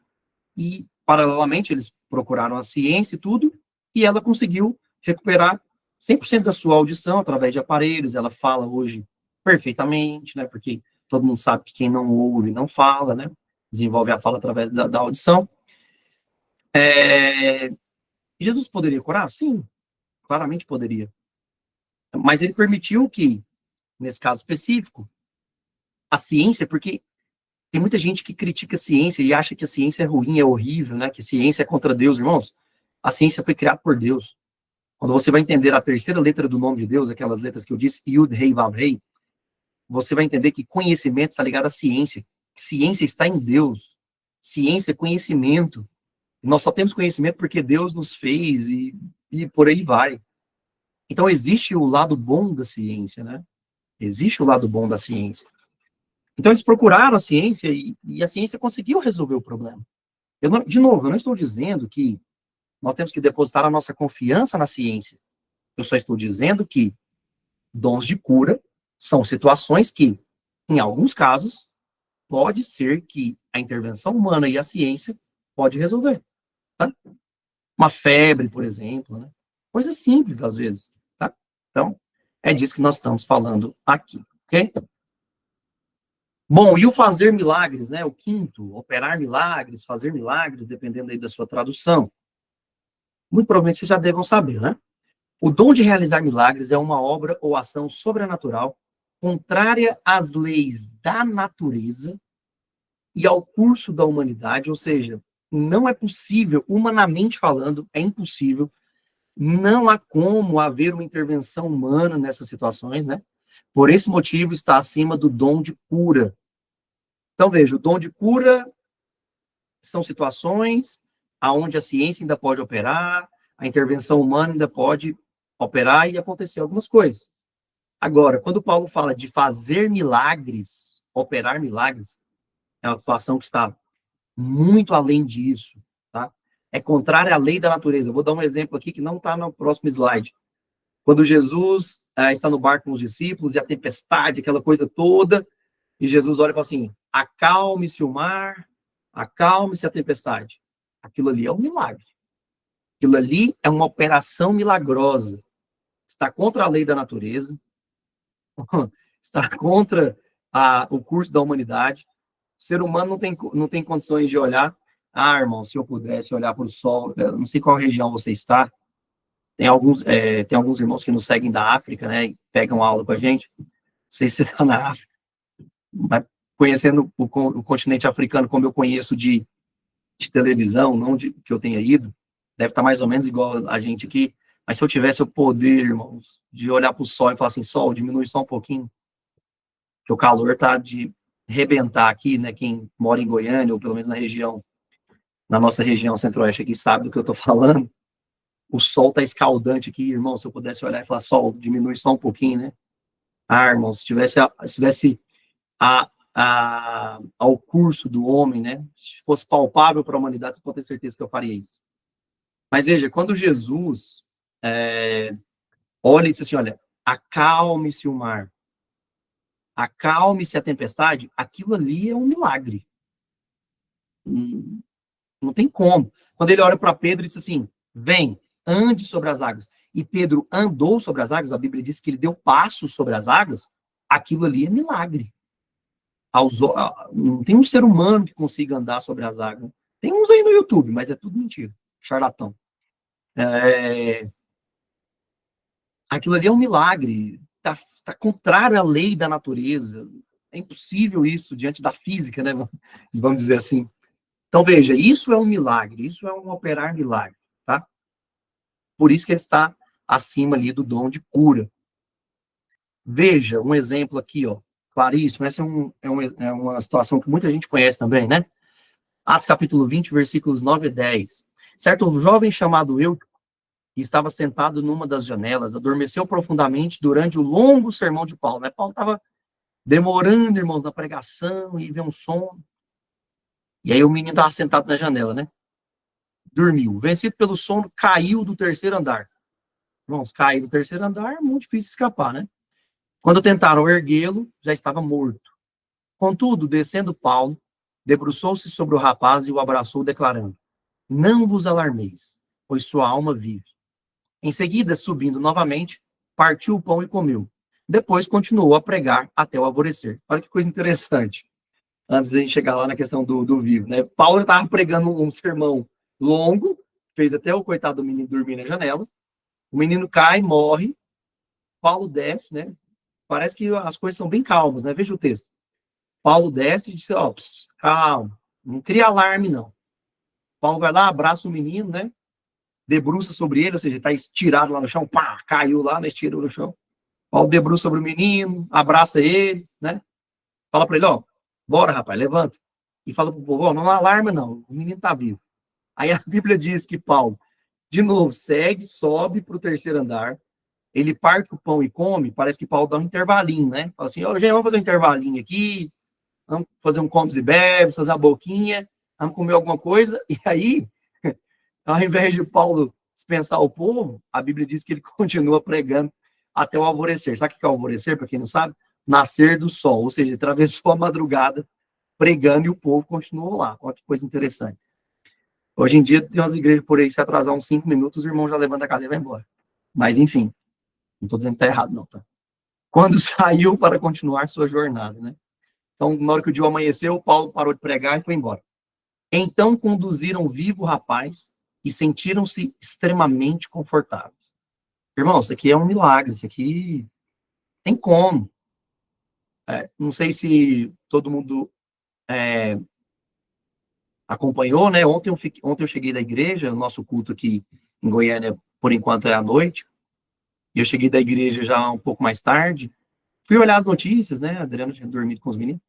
E, paralelamente, eles procuraram a ciência e tudo, e ela conseguiu recuperar 100% da sua audição através de aparelhos. Ela fala hoje perfeitamente, né? Porque todo mundo sabe que quem não ouve não fala, né? Desenvolve a fala através da audição. Jesus poderia curar? Sim, claramente poderia. Mas ele permitiu que, nesse caso específico, a ciência, porque tem muita gente que critica a ciência e acha que a ciência é ruim, é horrível, né? Que a ciência é contra Deus, irmãos. A ciência foi criada por Deus. Quando você vai entender a terceira letra do nome de Deus, aquelas letras que eu disse, Yud, Rei, Vav, Rei, você vai entender que conhecimento está ligado à ciência. Ciência está em Deus. Ciência é conhecimento. Nós só temos conhecimento porque Deus nos fez e por aí vai. Então, existe o lado bom da ciência, né? Existe o lado bom da ciência. Então, eles procuraram a ciência e a ciência conseguiu resolver o problema. De novo, eu não estou dizendo que nós temos que depositar a nossa confiança na ciência. Eu só estou dizendo que dons de cura são situações que, em alguns casos, pode ser que a intervenção humana e a ciência pode resolver. Tá? Uma febre, por exemplo, né? Coisas simples, às vezes. Tá? Então, é disso que nós estamos falando aqui, ok? Bom, e o fazer milagres, né? O quinto, operar milagres, fazer milagres, dependendo aí da sua tradução. Muito provavelmente vocês já devem saber, né? O dom de realizar milagres é uma obra ou ação sobrenatural contrária às leis da natureza e ao curso da humanidade, ou seja, não é possível, humanamente falando, é impossível, não há como haver uma intervenção humana nessas situações, né? Por esse motivo, está acima do dom de cura. Então, veja, o dom de cura são situações onde a ciência ainda pode operar, a intervenção humana ainda pode operar e acontecer algumas coisas. Agora, quando Paulo fala de fazer milagres, operar milagres, é uma situação que está muito além disso, tá? É contrário à lei da natureza. Vou dar um exemplo aqui que não está no próximo slide. Quando Jesus está no barco com os discípulos e a tempestade, aquela coisa toda, e Jesus olha e fala assim: acalme-se o mar, acalme-se a tempestade. Aquilo ali é um milagre. Aquilo ali é uma operação milagrosa. Está contra a lei da natureza, está contra o curso da humanidade. O ser humano não tem condições de olhar. Ah, irmão, se eu pudesse olhar para o sol, eu não sei qual região você está. Tem alguns irmãos que nos seguem da África, né? E pegam aula com a gente. Não sei se você está na África, mas conhecendo o continente africano como eu conheço de televisão, não de que eu tenha ido, deve estar mais ou menos igual a gente aqui. Mas se eu tivesse o poder, irmãos, de olhar para o sol e falar assim: sol, diminui só um pouquinho, que o calor está de rebentar aqui, né? Quem mora em Goiânia, ou pelo menos na nossa região centro-oeste aqui, sabe do que eu estou falando. O sol está escaldante aqui, irmão. Se eu pudesse olhar e falar: sol, diminui só um pouquinho, né? Ah, irmão, se tivesse ao curso do homem, né? Se fosse palpável para a humanidade, você pode ter certeza que eu faria isso. Mas veja, quando Jesus olha e diz assim: olha, acalme-se o mar, acalme-se a tempestade, aquilo ali é um milagre. Não tem como. Quando ele olha para Pedro e diz assim: vem, ande sobre as águas. E Pedro andou sobre as águas, a Bíblia diz que ele deu passos sobre as águas, aquilo ali é milagre. Não tem um ser humano que consiga andar sobre as águas. Tem uns aí no YouTube, mas é tudo mentira, charlatão. Aquilo ali é um milagre, tá contrário à lei da natureza. É impossível isso diante da física, né? Vamos dizer assim. Então, veja, isso é um milagre, isso é um operar milagre, tá? Por isso que ele está acima ali do dom de cura. Veja, um exemplo aqui, ó, claríssimo, essa é uma situação que muita gente conhece também, né? Atos capítulo 20, versículos 9 e 10. Certo jovem chamado Eutico, que estava sentado numa das janelas, adormeceu profundamente durante o longo sermão de Paulo, né? Paulo estava demorando, irmãos, na pregação, e veio um som. E aí o menino estava sentado na janela, né? Dormiu. Vencido pelo sono, caiu do terceiro andar. Irmãos, cair do terceiro andar é muito difícil escapar, né? Quando tentaram erguê-lo, já estava morto. Contudo, descendo Paulo, debruçou-se sobre o rapaz e o abraçou, declarando: não vos alarmeis, pois sua alma vive. Em seguida, subindo novamente, partiu o pão e comeu. Depois continuou a pregar até o alvorecer. Olha que coisa interessante. Antes de a gente chegar lá na questão do vivo, né? Paulo estava pregando um sermão longo, fez até o coitado do menino dormir na janela. O menino cai, morre. Paulo desce, né? Parece que as coisas são bem calmas, né? Veja o texto. Paulo desce e diz: ó, calma, não cria alarme, não. Paulo vai lá, abraça o menino, né? Debruça sobre ele, ou seja, está estirado lá no chão, pá, caiu lá, né? Estirou no chão. Paulo debruça sobre o menino, abraça ele, né? Fala para ele: ó, bora, rapaz, levanta. E fala pro povo: ó, não alarma, não, o menino tá vivo. Aí a Bíblia diz que Paulo, de novo, segue, sobe para o terceiro andar, ele parte o pão e come, parece que Paulo dá um intervalinho, né? Fala assim: ó, gente, vamos fazer um intervalinho aqui, vamos fazer um comes e bebes, fazer uma boquinha, vamos comer alguma coisa, e aí, ao invés de Paulo dispensar o povo, a Bíblia diz que ele continua pregando até o alvorecer. Sabe o que é o alvorecer, para quem não sabe? Nascer do sol, ou seja, ele atravessou a madrugada pregando e o povo continuou lá. Olha que coisa interessante. Hoje em dia, tem umas igrejas por aí, se atrasar uns 5 minutos, o irmão já levanta a cadeira e vai embora. Mas, enfim, não estou dizendo que está errado, não, tá? Quando saiu para continuar sua jornada, né? Então, na hora que o dia amanheceu, Paulo parou de pregar e foi embora. Então, conduziram vivo o rapaz e sentiram-se extremamente confortáveis. Irmão, isso aqui é um milagre, isso aqui tem como. Não sei se todo mundo acompanhou, né? Ontem eu cheguei da igreja, o nosso culto aqui em Goiânia, por enquanto, é à noite. E eu cheguei da igreja já um pouco mais tarde. Fui olhar as notícias, né? A Adriana tinha dormido com os meninos.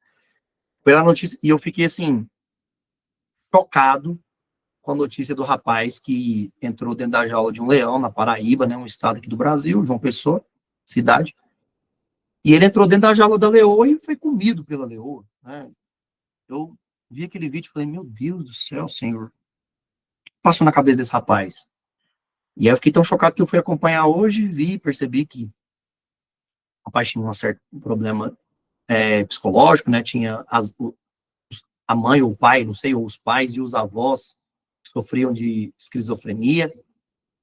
Fui olhar a notícia e eu fiquei, assim, chocado com a notícia do rapaz que entrou dentro da jaula de um leão, na Paraíba, né? Um estado aqui do Brasil, João Pessoa, cidade. E ele entrou dentro da jaula da leoa e foi comido pela leoa, né? Eu vi aquele vídeo e falei, meu Deus do céu, Senhor, o que passou na cabeça desse rapaz? E aí eu fiquei tão chocado que eu fui acompanhar hoje, vi, percebi que o rapaz tinha um certo problema psicológico, né? Tinha a mãe ou o pai, não sei, ou os pais e os avós que sofriam de esquizofrenia.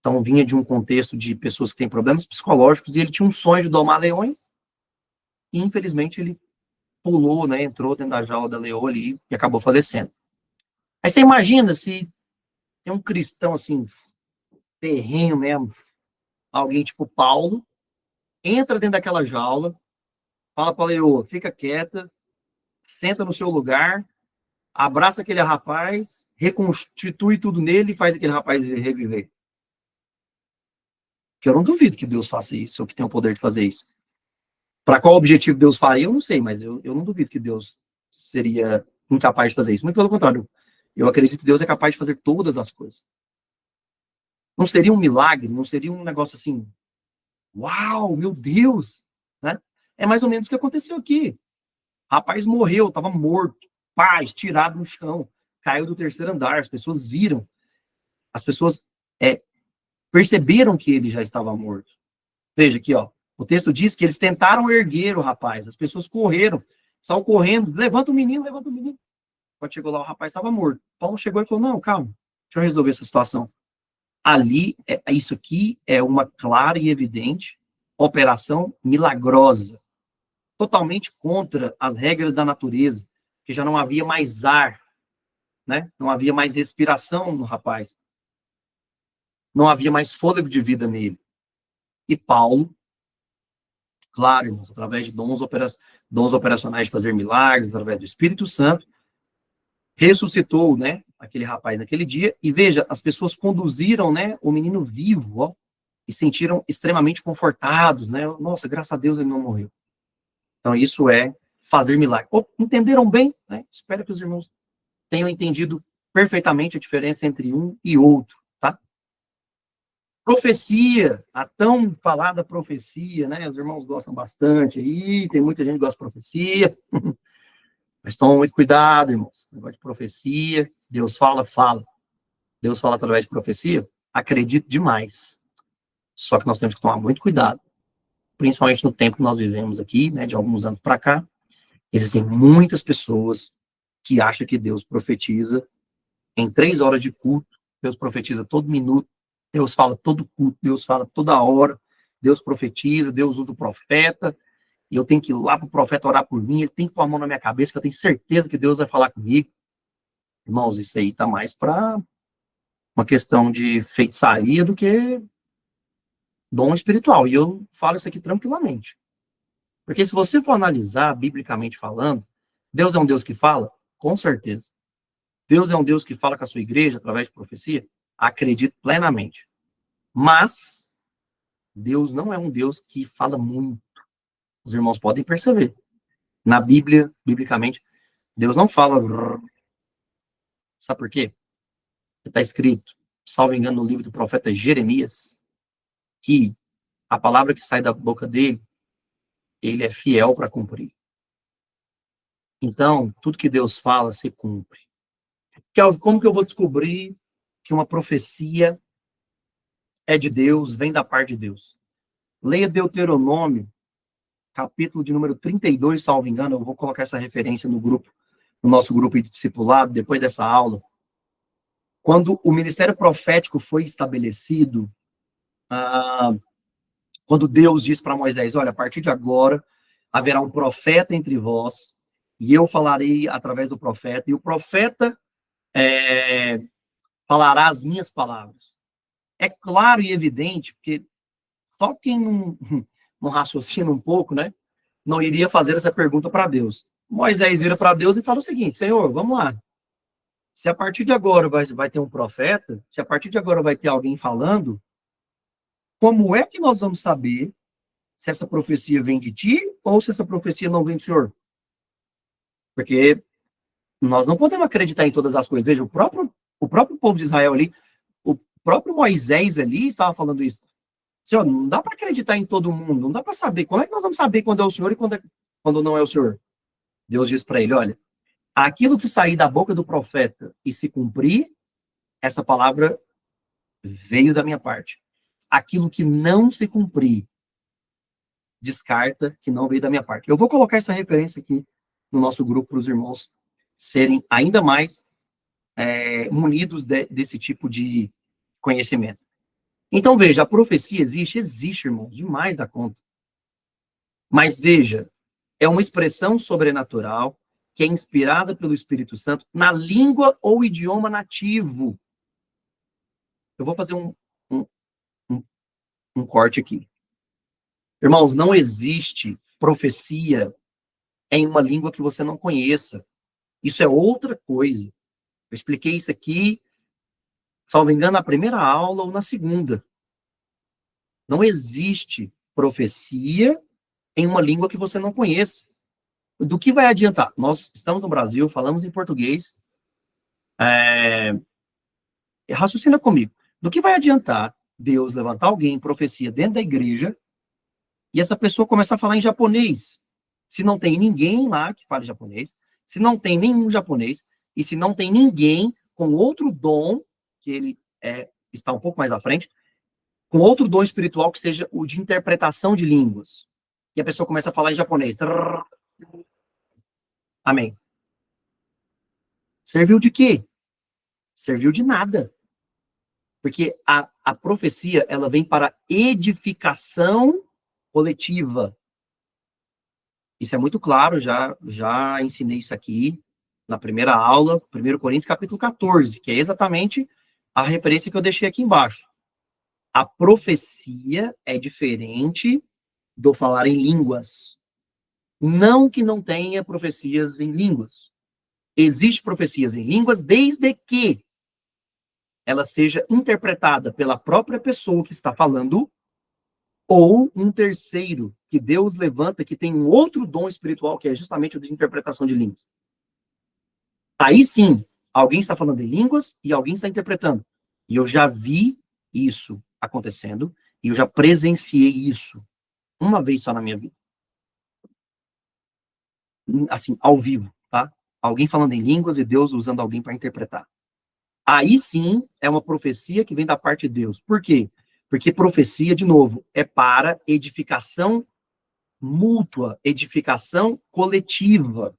Então vinha de um contexto de pessoas que têm problemas psicológicos e ele tinha um sonho de domar leões e infelizmente ele pulou, né? Entrou dentro da jaula da leoa ali e acabou falecendo. Aí você imagina se tem um cristão assim, terreno mesmo, alguém tipo Paulo, entra dentro daquela jaula, fala para a leoa, fica quieta, senta no seu lugar, abraça aquele rapaz, reconstitui tudo nele e faz aquele rapaz reviver. Que eu não duvido que Deus faça isso, ou que tenha o poder de fazer isso. Para qual objetivo Deus faria, eu não sei, mas eu não duvido que Deus seria incapaz de fazer isso. Muito pelo contrário, eu acredito que Deus é capaz de fazer todas as coisas. Não seria um milagre, não seria um negócio assim, uau, meu Deus, né? É mais ou menos o que aconteceu aqui. O rapaz morreu, estava morto, paz, tirado no chão, caiu do terceiro andar, as pessoas viram, as pessoas perceberam que ele já estava morto. Veja aqui, ó, o texto diz que eles tentaram erguer o rapaz, as pessoas correram, estavam correndo, levanta o menino, levanta o menino. Quando chegou lá, o rapaz estava morto. Paulo chegou e falou, não, calma, deixa eu resolver essa situação. Ali, isso aqui é uma clara e evidente operação milagrosa, totalmente contra as regras da natureza, que já não havia mais ar, né? Não havia mais respiração no rapaz. Não havia mais fôlego de vida nele. E Paulo, claro, irmãos, através de dons operacionais de fazer milagres, através do Espírito Santo, ressuscitou, né, aquele rapaz naquele dia, e veja, as pessoas conduziram, né, o menino vivo, ó, e sentiram extremamente confortados, né, nossa, graças a Deus ele não morreu. Então isso é fazer milagre. Entenderam bem, né? Espero que os irmãos tenham entendido perfeitamente a diferença entre um e outro, tá? Profecia, a tão falada profecia, né? Os irmãos gostam bastante aí, tem muita gente que gosta de profecia. Mas tomem muito cuidado, irmãos. Negócio de profecia, Deus fala, fala. Deus fala através de profecia, acredito demais. Só que nós temos que tomar muito cuidado, principalmente no tempo que nós vivemos aqui, né, de alguns anos para cá. Existem muitas pessoas que acham que Deus profetiza em 3 horas de culto, Deus profetiza todo minuto, Deus fala todo culto, Deus fala toda hora, Deus profetiza, Deus usa o profeta, e eu tenho que ir lá para o profeta orar por mim, ele tem que pôr a mão na minha cabeça, que eu tenho certeza que Deus vai falar comigo. Irmãos, isso aí está mais para uma questão de feitiçaria do que dom espiritual. E eu falo isso aqui tranquilamente. Porque se você for analisar, biblicamente falando, Deus é um Deus que fala? Com certeza. Deus é um Deus que fala com a sua igreja através de profecia? Acredito plenamente. Mas Deus não é um Deus que fala muito. Os irmãos podem perceber. Na Bíblia, biblicamente, Deus não fala. Sabe por quê? Está escrito, salvo engano, no livro do profeta Jeremias, que a palavra que sai da boca dele, ele é fiel para cumprir. Então, tudo que Deus fala, se cumpre. Como que eu vou descobrir que uma profecia é de Deus, vem da parte de Deus? Leia Deuteronômio, capítulo de número 32, salvo engano, eu vou colocar essa referência no nosso grupo de discipulado, depois dessa aula. Quando o ministério profético foi estabelecido, quando Deus diz para Moisés, olha, a partir de agora haverá um profeta entre vós, e eu falarei através do profeta, e o profeta falará as minhas palavras. É claro e evidente, porque só quem não raciocina um pouco, né, não iria fazer essa pergunta para Deus. Moisés vira para Deus e fala o seguinte, Senhor, vamos lá, se a partir de agora vai ter um profeta, se a partir de agora vai ter alguém falando, como é que nós vamos saber se essa profecia vem de ti ou se essa profecia não vem do Senhor? Porque nós não podemos acreditar em todas as coisas. Veja, o próprio povo de Israel ali, o próprio Moisés ali estava falando isso. Senhor, não dá para acreditar em todo mundo, não dá para saber. Como é que nós vamos saber quando é o Senhor e quando não é o Senhor? Deus diz para ele, olha, Aquilo que sair da boca do profeta e se cumprir, essa palavra veio da minha parte. Aquilo que não se cumprir, descarta que não veio da minha parte. Eu vou colocar essa referência aqui no nosso grupo para os irmãos serem ainda mais munidos desse tipo de conhecimento. Então, veja, a profecia existe, irmão, demais da conta. Mas veja, é uma expressão sobrenatural que é inspirada pelo Espírito Santo na língua ou idioma nativo. Eu vou fazer um, um corte aqui. Irmãos, não existe profecia em uma língua que você não conheça. Isso é outra coisa. Eu expliquei isso aqui, salvo engano, na primeira aula ou na segunda. Não existe profecia em uma língua que você não conheça. Do que vai adiantar? Nós estamos no Brasil, falamos em português. Raciocina comigo. Do que vai adiantar Deus levantar alguém em profecia dentro da igreja e essa pessoa começar a falar em japonês? Se não tem ninguém lá que fale japonês, se não tem nenhum japonês, e se não tem ninguém com outro dom, que ele está um pouco mais à frente, com outro dom espiritual que seja o de interpretação de línguas. E a pessoa começa a falar em japonês. Amém. Serviu de quê? Serviu de nada. Porque a profecia, ela vem para edificação coletiva. Isso é muito claro, já ensinei isso aqui na primeira aula, 1 Coríntios capítulo 14, que é exatamente a referência que eu deixei aqui embaixo. A profecia é diferente do falar em línguas. Não que não tenha profecias em línguas. Existem profecias em línguas desde que ela seja interpretada pela própria pessoa que está falando ou um terceiro que Deus levanta que tem um outro dom espiritual que é justamente o de interpretação de línguas. Aí sim, alguém está falando em línguas e alguém está interpretando. E eu já vi isso acontecendo e eu já presenciei isso uma vez só na minha vida. Assim, ao vivo, tá? Alguém falando em línguas e Deus usando alguém para interpretar. Aí sim é uma profecia que vem da parte de Deus. Por quê? Porque profecia, de novo, é para edificação mútua, edificação coletiva.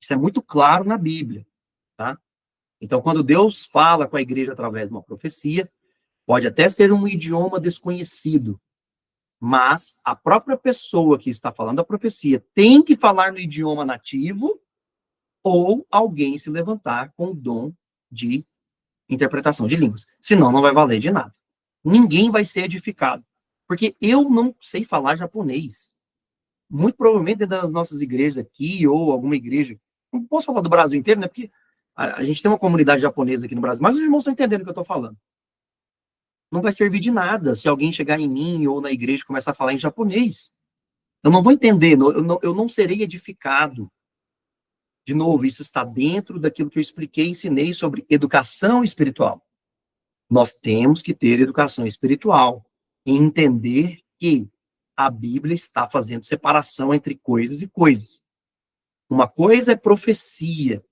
Isso é muito claro na Bíblia, tá? Então, quando Deus fala com a igreja através de uma profecia, pode até ser um idioma desconhecido, mas a própria pessoa que está falando a profecia tem que falar no idioma nativo ou alguém se levantar com o dom de interpretação de línguas. Senão, não vai valer de nada. Ninguém vai ser edificado. Porque eu não sei falar japonês. Muito provavelmente dentro das nossas igrejas aqui, ou alguma igreja, não posso falar do Brasil inteiro, né? Porque a gente tem uma comunidade japonesa aqui no Brasil, mas os irmãos estão entendendo o que eu estou falando. Não vai servir de nada se alguém chegar em mim ou na igreja e começar a falar em japonês. Eu não vou entender, eu não serei edificado. De novo, isso está dentro daquilo que eu expliquei e ensinei sobre educação espiritual. Nós temos que ter educação espiritual e entender que a Bíblia está fazendo separação entre coisas e coisas. Uma coisa é profecia,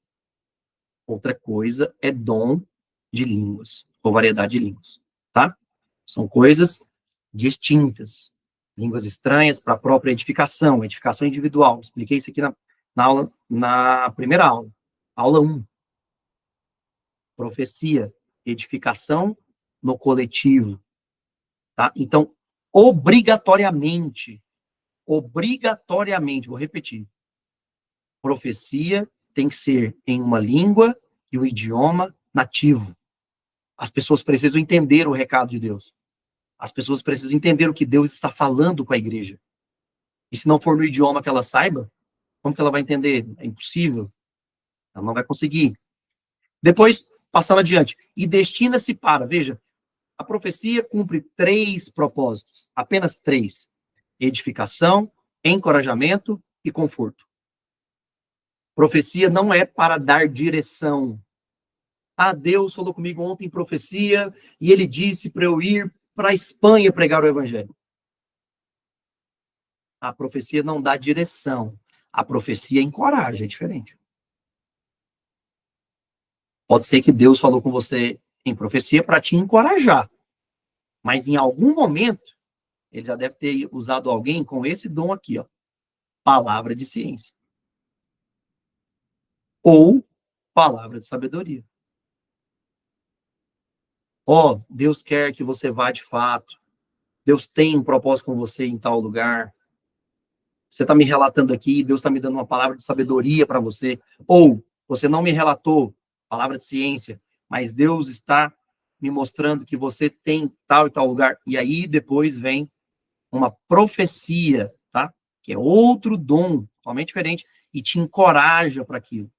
outra coisa é dom de línguas, ou variedade de línguas, tá? São coisas distintas. Línguas estranhas para a própria edificação individual. Expliquei isso aqui na primeira aula. Aula 1. Profecia, edificação no coletivo, tá? Então, obrigatoriamente, vou repetir, profecia tem que ser em uma língua e um idioma nativo. As pessoas precisam entender o recado de Deus. As pessoas precisam entender o que Deus está falando com a igreja. E se não for no idioma que ela saiba, como que ela vai entender? É impossível. Ela não vai conseguir. Depois, passando adiante. E destina-se para, veja, a profecia cumpre 3 propósitos. Apenas 3. Edificação, encorajamento e conforto. Profecia não é para dar direção. Ah, Deus falou comigo ontem em profecia e ele disse para eu ir para a Espanha pregar o evangelho. A profecia não dá direção. A profecia encoraja, é diferente. Pode ser que Deus falou com você em profecia para te encorajar, mas em algum momento ele já deve ter usado alguém com esse dom aqui, ó, palavra de ciência ou palavra de sabedoria. Ó, Deus quer que você vá de fato. Deus tem um propósito com você em tal lugar. Você está me relatando aqui, Deus está me dando uma palavra de sabedoria para você. Ou você não me relatou palavra de ciência, mas Deus está me mostrando que você tem tal e tal lugar. E aí depois vem uma profecia, tá? Que é outro dom, totalmente diferente, e te encoraja para aquilo.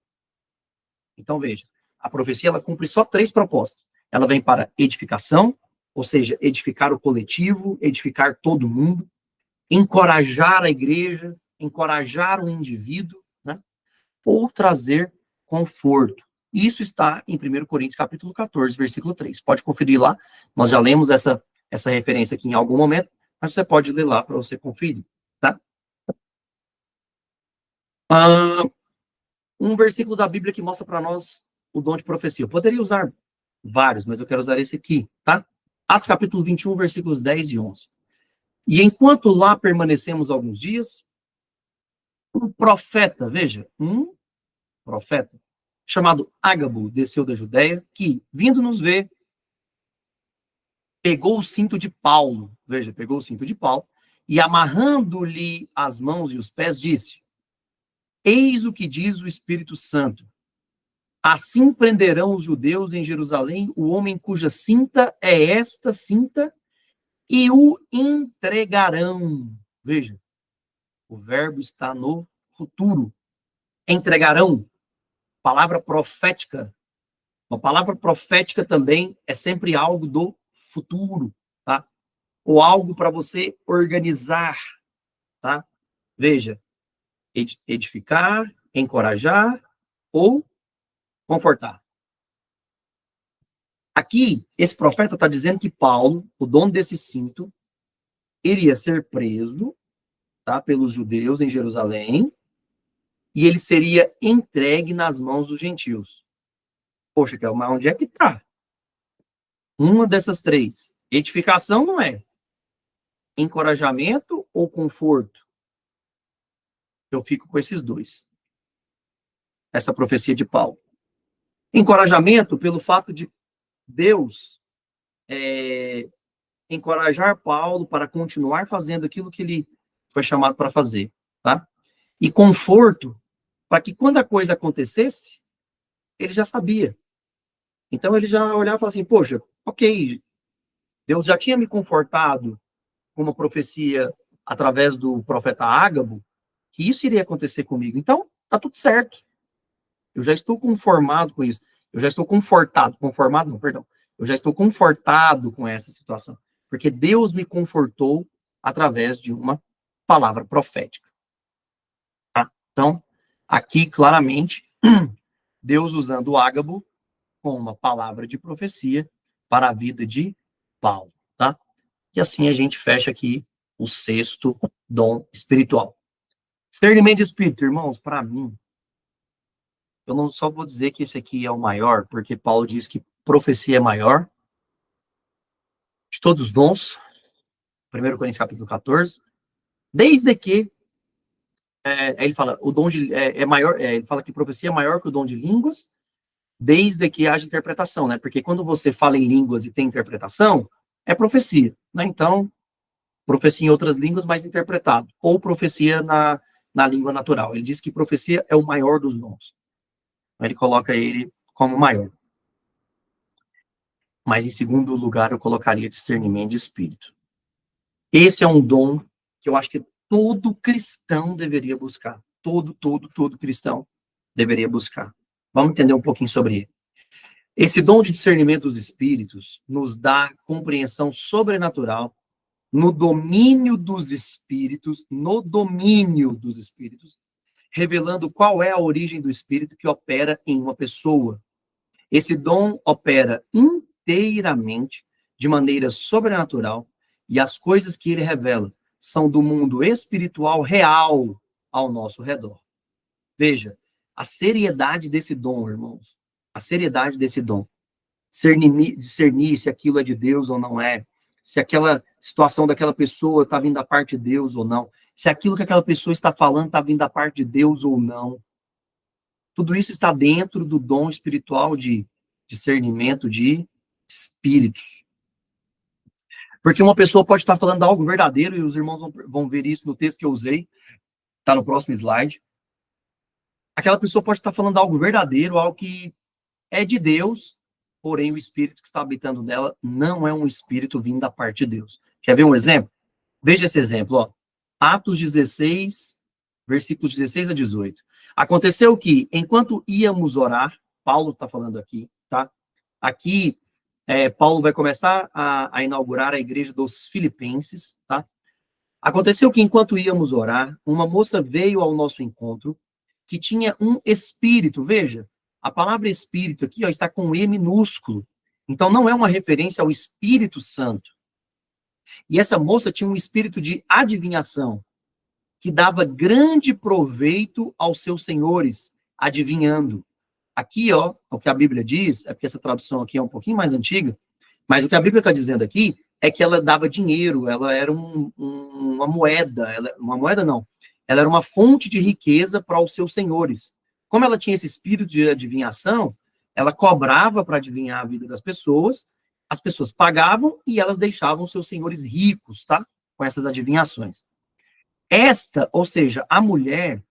Então veja, a profecia ela cumpre só 3 propósitos. Ela vem para edificação, ou seja, edificar o coletivo, edificar todo mundo, encorajar a igreja, encorajar o indivíduo, né? Ou trazer conforto. Isso está em 1 Coríntios capítulo 14, versículo 3. Pode conferir lá, nós já lemos essa referência aqui em algum momento, mas você pode ler lá para você conferir, tá? Um versículo da Bíblia que mostra para nós o dom de profecia. Eu poderia usar vários, mas eu quero usar esse aqui, tá? Atos capítulo 21, versículos 10 e 11. E enquanto lá permanecemos alguns dias, um profeta, veja, um profeta, chamado Ágabo, desceu da Judéia, que, vindo nos ver, pegou o cinto de Paulo, veja, pegou o cinto de Paulo, e amarrando-lhe as mãos e os pés, disse: Eis o que diz o Espírito Santo. Assim prenderão os judeus em Jerusalém o homem cuja cinta é esta cinta, e o entregarão. Veja, o verbo está no futuro. Entregarão. Palavra profética. Uma palavra profética também é sempre algo do futuro, tá? Ou algo para você organizar, tá? Veja, edificar, encorajar ou confortar. Aqui, esse profeta está dizendo que Paulo, o dono desse cinto, iria ser preso, tá, pelos judeus em Jerusalém, e ele seria entregue nas mãos dos gentios. Poxa, mas onde é que está? Uma dessas 3. Edificação não é. Encorajamento ou conforto? Eu fico com esses 2. Essa profecia de Paulo. Encorajamento pelo fato de Deus encorajar Paulo para continuar fazendo aquilo que ele foi chamado para fazer, tá? E conforto para que quando a coisa acontecesse, ele já sabia. Então ele já olhava e falava assim, poxa, ok, Deus já tinha me confortado com uma profecia através do profeta Ágabo, que isso iria acontecer comigo. Então, tá tudo certo. Eu já estou conformado com isso. Eu já estou confortado. Conformado não, perdão. Eu já estou confortado com essa situação. Porque Deus me confortou através de uma palavra profética. Tá? Então, aqui, claramente, Deus usando o Ágabo com uma palavra de profecia para a vida de Paulo. Tá? E assim a gente fecha aqui o 6º dom espiritual. Discernimento de espírito, irmãos, para mim, eu não só vou dizer que esse aqui é o maior, porque Paulo diz que profecia é maior de todos os dons, 1 Coríntios capítulo 14, desde que ele fala, o dom de é maior, ele fala que profecia é maior que o dom de línguas, desde que haja interpretação, né? Porque quando você fala em línguas e tem interpretação, é profecia, né? Então, profecia em outras línguas, mas interpretado, ou profecia na língua natural. Ele diz que profecia é o maior dos dons. Ele coloca ele como maior. Mas em segundo lugar, eu colocaria discernimento de espírito. Esse é um dom que eu acho que todo cristão deveria buscar. Todo cristão deveria buscar. Vamos entender um pouquinho sobre ele. Esse dom de discernimento dos espíritos nos dá compreensão sobrenatural no domínio dos espíritos, revelando qual é a origem do espírito que opera em uma pessoa. Esse dom opera inteiramente, de maneira sobrenatural, e as coisas que ele revela são do mundo espiritual real ao nosso redor. Veja, a seriedade desse dom, irmãos. A seriedade desse dom. Discernir se aquilo é de Deus ou não é. Se aquela situação daquela pessoa está vindo da parte de Deus ou não. Se aquilo que aquela pessoa está falando está vindo da parte de Deus ou não. Tudo isso está dentro do dom espiritual de discernimento de espíritos. Porque uma pessoa pode estar falando algo verdadeiro, e os irmãos vão ver isso no texto que eu usei, está no próximo slide. Aquela pessoa pode estar falando algo verdadeiro, algo que é de Deus, porém o espírito que está habitando nela não é um espírito vindo da parte de Deus. Quer ver um exemplo? Veja esse exemplo, ó. Atos 16, versículos 16 a 18. Aconteceu que, enquanto íamos orar, Paulo está falando aqui, tá? Aqui, Paulo vai começar a inaugurar a igreja dos Filipenses, tá? Aconteceu que, enquanto íamos orar, uma moça veio ao nosso encontro que tinha um espírito. Veja, a palavra espírito aqui, ó, está com E minúsculo. Então, não é uma referência ao Espírito Santo. E essa moça tinha um espírito de adivinhação, que dava grande proveito aos seus senhores, adivinhando. Aqui, ó, o que a Bíblia diz, é porque essa tradução aqui é um pouquinho mais antiga, mas o que a Bíblia está dizendo aqui é que ela dava dinheiro, ela era uma moeda, uma moeda não, ela era uma fonte de riqueza para os seus senhores. Como ela tinha esse espírito de adivinhação, ela cobrava para adivinhar a vida das pessoas, as pessoas pagavam e elas deixavam seus senhores ricos, tá? Com essas adivinhações. Esta, ou seja, a mulher,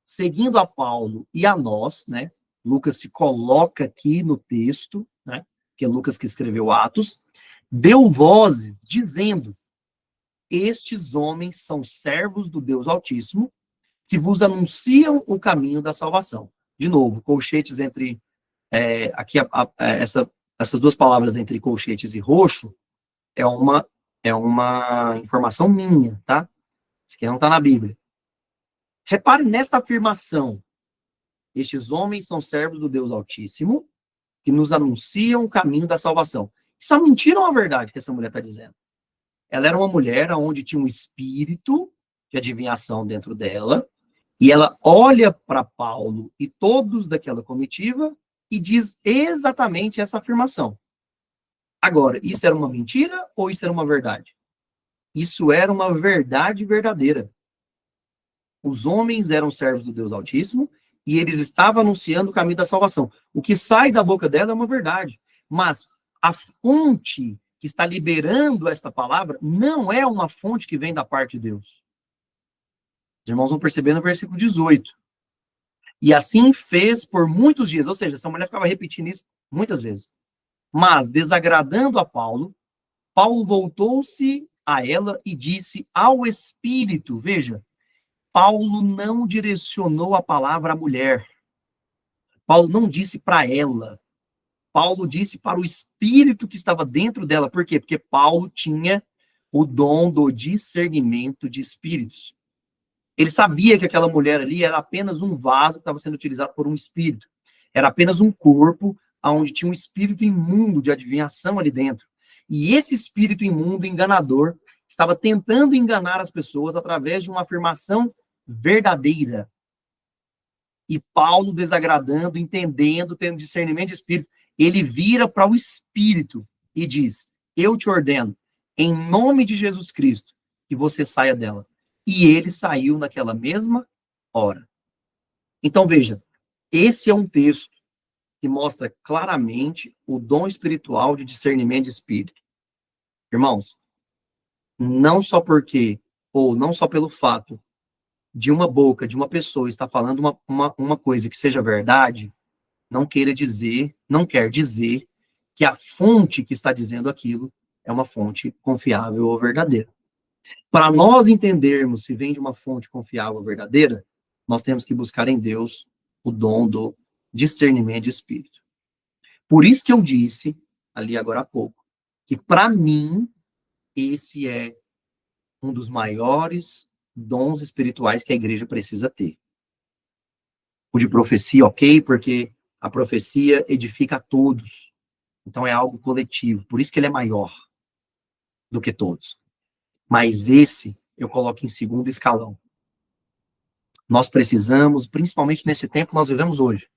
seguindo a Paulo e a nós, né? Lucas se coloca aqui no texto, né? Que é Lucas que escreveu Atos, deu vozes dizendo: estes homens são servos do Deus Altíssimo, que vos anunciam o caminho da salvação. De novo, colchetes entre aqui essas duas palavras entre colchetes e roxo é uma informação minha, tá? Isso aqui não está na Bíblia. Repare nesta afirmação: estes homens são servos do Deus Altíssimo, que nos anunciam o caminho da salvação. Isso é uma mentira ou uma verdade que essa mulher está dizendo? Ela era uma mulher onde tinha um espírito de adivinhação dentro dela, e ela olha para Paulo e todos daquela comitiva e diz exatamente essa afirmação. Agora, isso era uma mentira ou isso era uma verdade? Isso era uma verdade verdadeira. Os homens eram servos do Deus Altíssimo e eles estavam anunciando o caminho da salvação. O que sai da boca dela é uma verdade. Mas a fonte que está liberando esta palavra não é uma fonte que vem da parte de Deus. Os irmãos vão perceber no versículo 18. E assim fez por muitos dias. Ou seja, essa mulher ficava repetindo isso muitas vezes. Mas, desagradando a Paulo, Paulo voltou-se a ela e disse ao Espírito, veja, Paulo não direcionou a palavra à mulher. Paulo não disse para ela. Paulo disse para o Espírito que estava dentro dela. Por quê? Porque Paulo tinha o dom do discernimento de espíritos. Ele sabia que aquela mulher ali era apenas um vaso que estava sendo utilizado por um espírito. Era apenas um corpo onde tinha um espírito imundo de adivinhação ali dentro. E esse espírito imundo, enganador, estava tentando enganar as pessoas através de uma afirmação verdadeira. E Paulo, desagradando, entendendo, tendo discernimento de espírito, ele vira para o espírito e diz: eu te ordeno, em nome de Jesus Cristo, que você saia dela. E ele saiu naquela mesma hora. Então, veja, esse é um texto que mostra claramente o dom espiritual de discernimento de espírito. Irmãos, não só porque, ou não só pelo fato de uma boca, de uma pessoa estar falando uma coisa que seja verdade, não quer dizer que a fonte que está dizendo aquilo é uma fonte confiável ou verdadeira. Para nós entendermos se vem de uma fonte confiável ou verdadeira, nós temos que buscar em Deus o dom do discernimento de espírito. Por isso que eu disse, ali agora há pouco, que para mim, esse é um dos maiores dons espirituais que a igreja precisa ter. O de profecia, ok, porque a profecia edifica a todos. Então é algo coletivo, por isso que ele é maior do que todos. Mas esse eu coloco em segundo escalão. Nós precisamos, principalmente nesse tempo que nós vivemos hoje,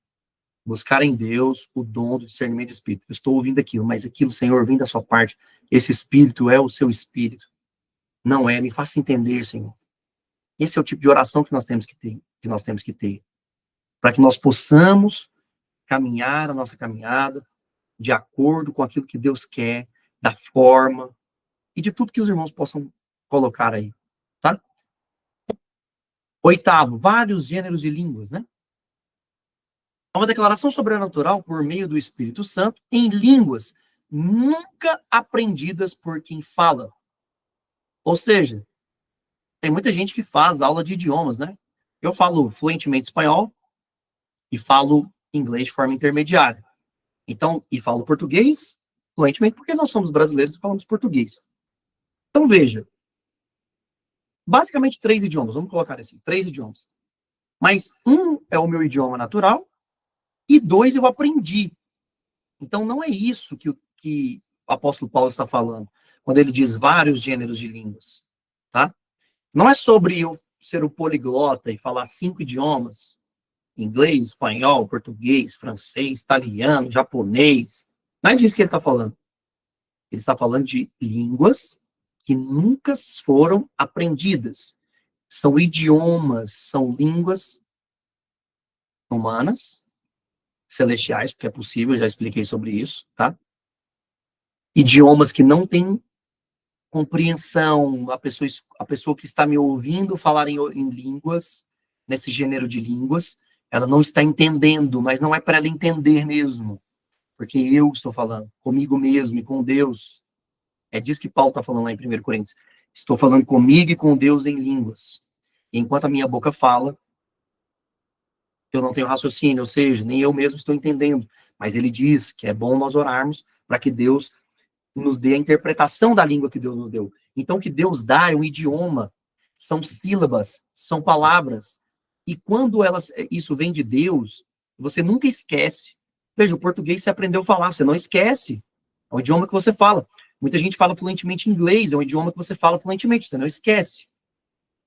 buscar em Deus o dom do discernimento de espírito. Eu estou ouvindo aquilo, mas aquilo, Senhor, vem da sua parte. Esse espírito é o seu espírito. Não é, me faça entender, Senhor. Esse é o tipo de oração que nós temos que ter, para que nós possamos caminhar a nossa caminhada de acordo com aquilo que Deus quer, da forma e de tudo que os irmãos possam colocar aí, tá? Oitavo, vários gêneros de línguas, né? É uma declaração sobrenatural por meio do Espírito Santo em línguas nunca aprendidas por quem fala. Ou seja, tem muita gente que faz aula de idiomas, né? Eu falo fluentemente espanhol e falo inglês de forma intermediária. Então, e falo português fluentemente porque nós somos brasileiros e falamos português. Então, veja, basicamente 3 idiomas, vamos colocar assim, 3 idiomas. Mas um é o meu idioma natural e 2 eu aprendi. Então, não é isso que o apóstolo Paulo está falando, quando ele diz vários gêneros de línguas, tá? Não é sobre eu ser o poliglota e falar 5 idiomas, inglês, espanhol, português, francês, italiano, japonês. Não é disso que ele está falando. Ele está falando de línguas que nunca foram aprendidas. São idiomas, são línguas humanas, celestiais, porque é possível, eu já expliquei sobre isso, tá? Idiomas que não têm compreensão, a pessoa que está me ouvindo falar em línguas, nesse gênero de línguas, ela não está entendendo, mas não é para ela entender mesmo, porque eu estou falando comigo mesmo e com Deus. É disso que Paulo está falando lá em 1 Coríntios. Estou falando comigo e com Deus em línguas. E enquanto a minha boca fala, eu não tenho raciocínio, ou seja, nem eu mesmo estou entendendo. Mas ele diz que é bom nós orarmos para que Deus nos dê a interpretação da língua que Deus nos deu. Então, o que Deus dá é um idioma, são sílabas, são palavras. E quando isso vem de Deus, você nunca esquece. Veja, o português você aprendeu a falar, você não esquece. É um idioma que você fala. Muita gente fala fluentemente inglês, é um idioma que você fala fluentemente, você não esquece.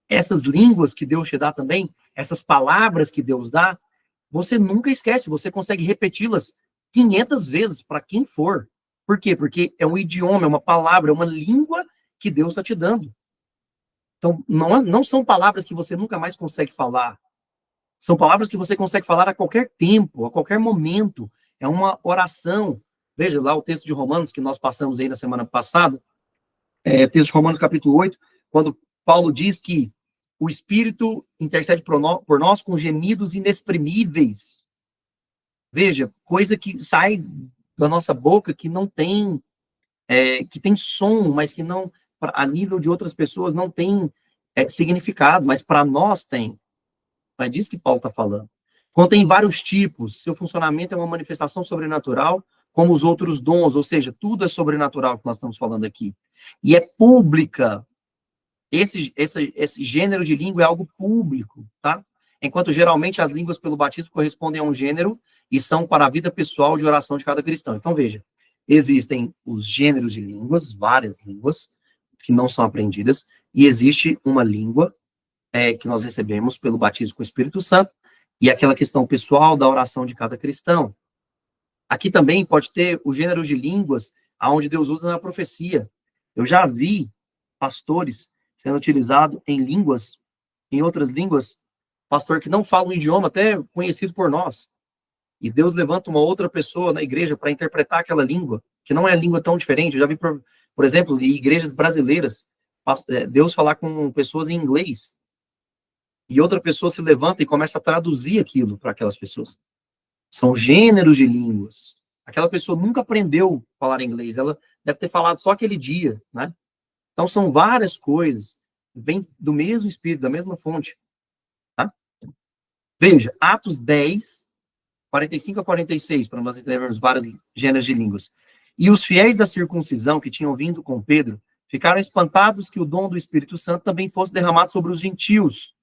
Essas línguas que Deus te dá também, essas palavras que Deus dá, você nunca esquece, você consegue repeti-las 500 vezes para quem for. Por quê? Porque é um idioma, é uma palavra, é uma língua que Deus está te dando. Então, não são palavras que você nunca mais consegue falar. São palavras que você consegue falar a qualquer tempo, a qualquer momento. É uma oração. Veja lá o texto de Romanos que nós passamos aí na semana passada, texto de Romanos capítulo 8, quando Paulo diz que o Espírito intercede por nós com gemidos inexprimíveis. Veja, coisa que sai da nossa boca que não tem, que tem som, mas que não, a nível de outras pessoas, não tem significado, mas para nós tem. É disso que Paulo está falando. Contém vários tipos, seu funcionamento é uma manifestação sobrenatural, como os outros dons, ou seja, tudo é sobrenatural que nós estamos falando aqui. E é pública. Esse gênero de língua é algo público, tá? Enquanto geralmente as línguas pelo batismo correspondem a um gênero e são para a vida pessoal de oração de cada cristão. Então, veja, existem os gêneros de línguas, várias línguas, que não são aprendidas, e existe uma língua que nós recebemos pelo batismo com o Espírito Santo, e aquela questão pessoal da oração de cada cristão. Aqui também pode ter o gênero de línguas aonde Deus usa na profecia. Eu já vi pastores sendo utilizado em línguas, em outras línguas, pastor que não fala um idioma até conhecido por nós. E Deus levanta uma outra pessoa na igreja para interpretar aquela língua, que não é língua tão diferente. Eu já vi, por exemplo, em igrejas brasileiras, Deus falar com pessoas em inglês. E outra pessoa se levanta e começa a traduzir aquilo para aquelas pessoas. São gêneros de línguas. Aquela pessoa nunca aprendeu a falar inglês, ela deve ter falado só aquele dia, né? Então, são várias coisas, vem do mesmo Espírito, da mesma fonte. Tá? Veja, Atos 10, 45 a 46, para nós entendermos vários gêneros de línguas. E os fiéis da circuncisão que tinham vindo com Pedro ficaram espantados que o dom do Espírito Santo também fosse derramado sobre os gentios,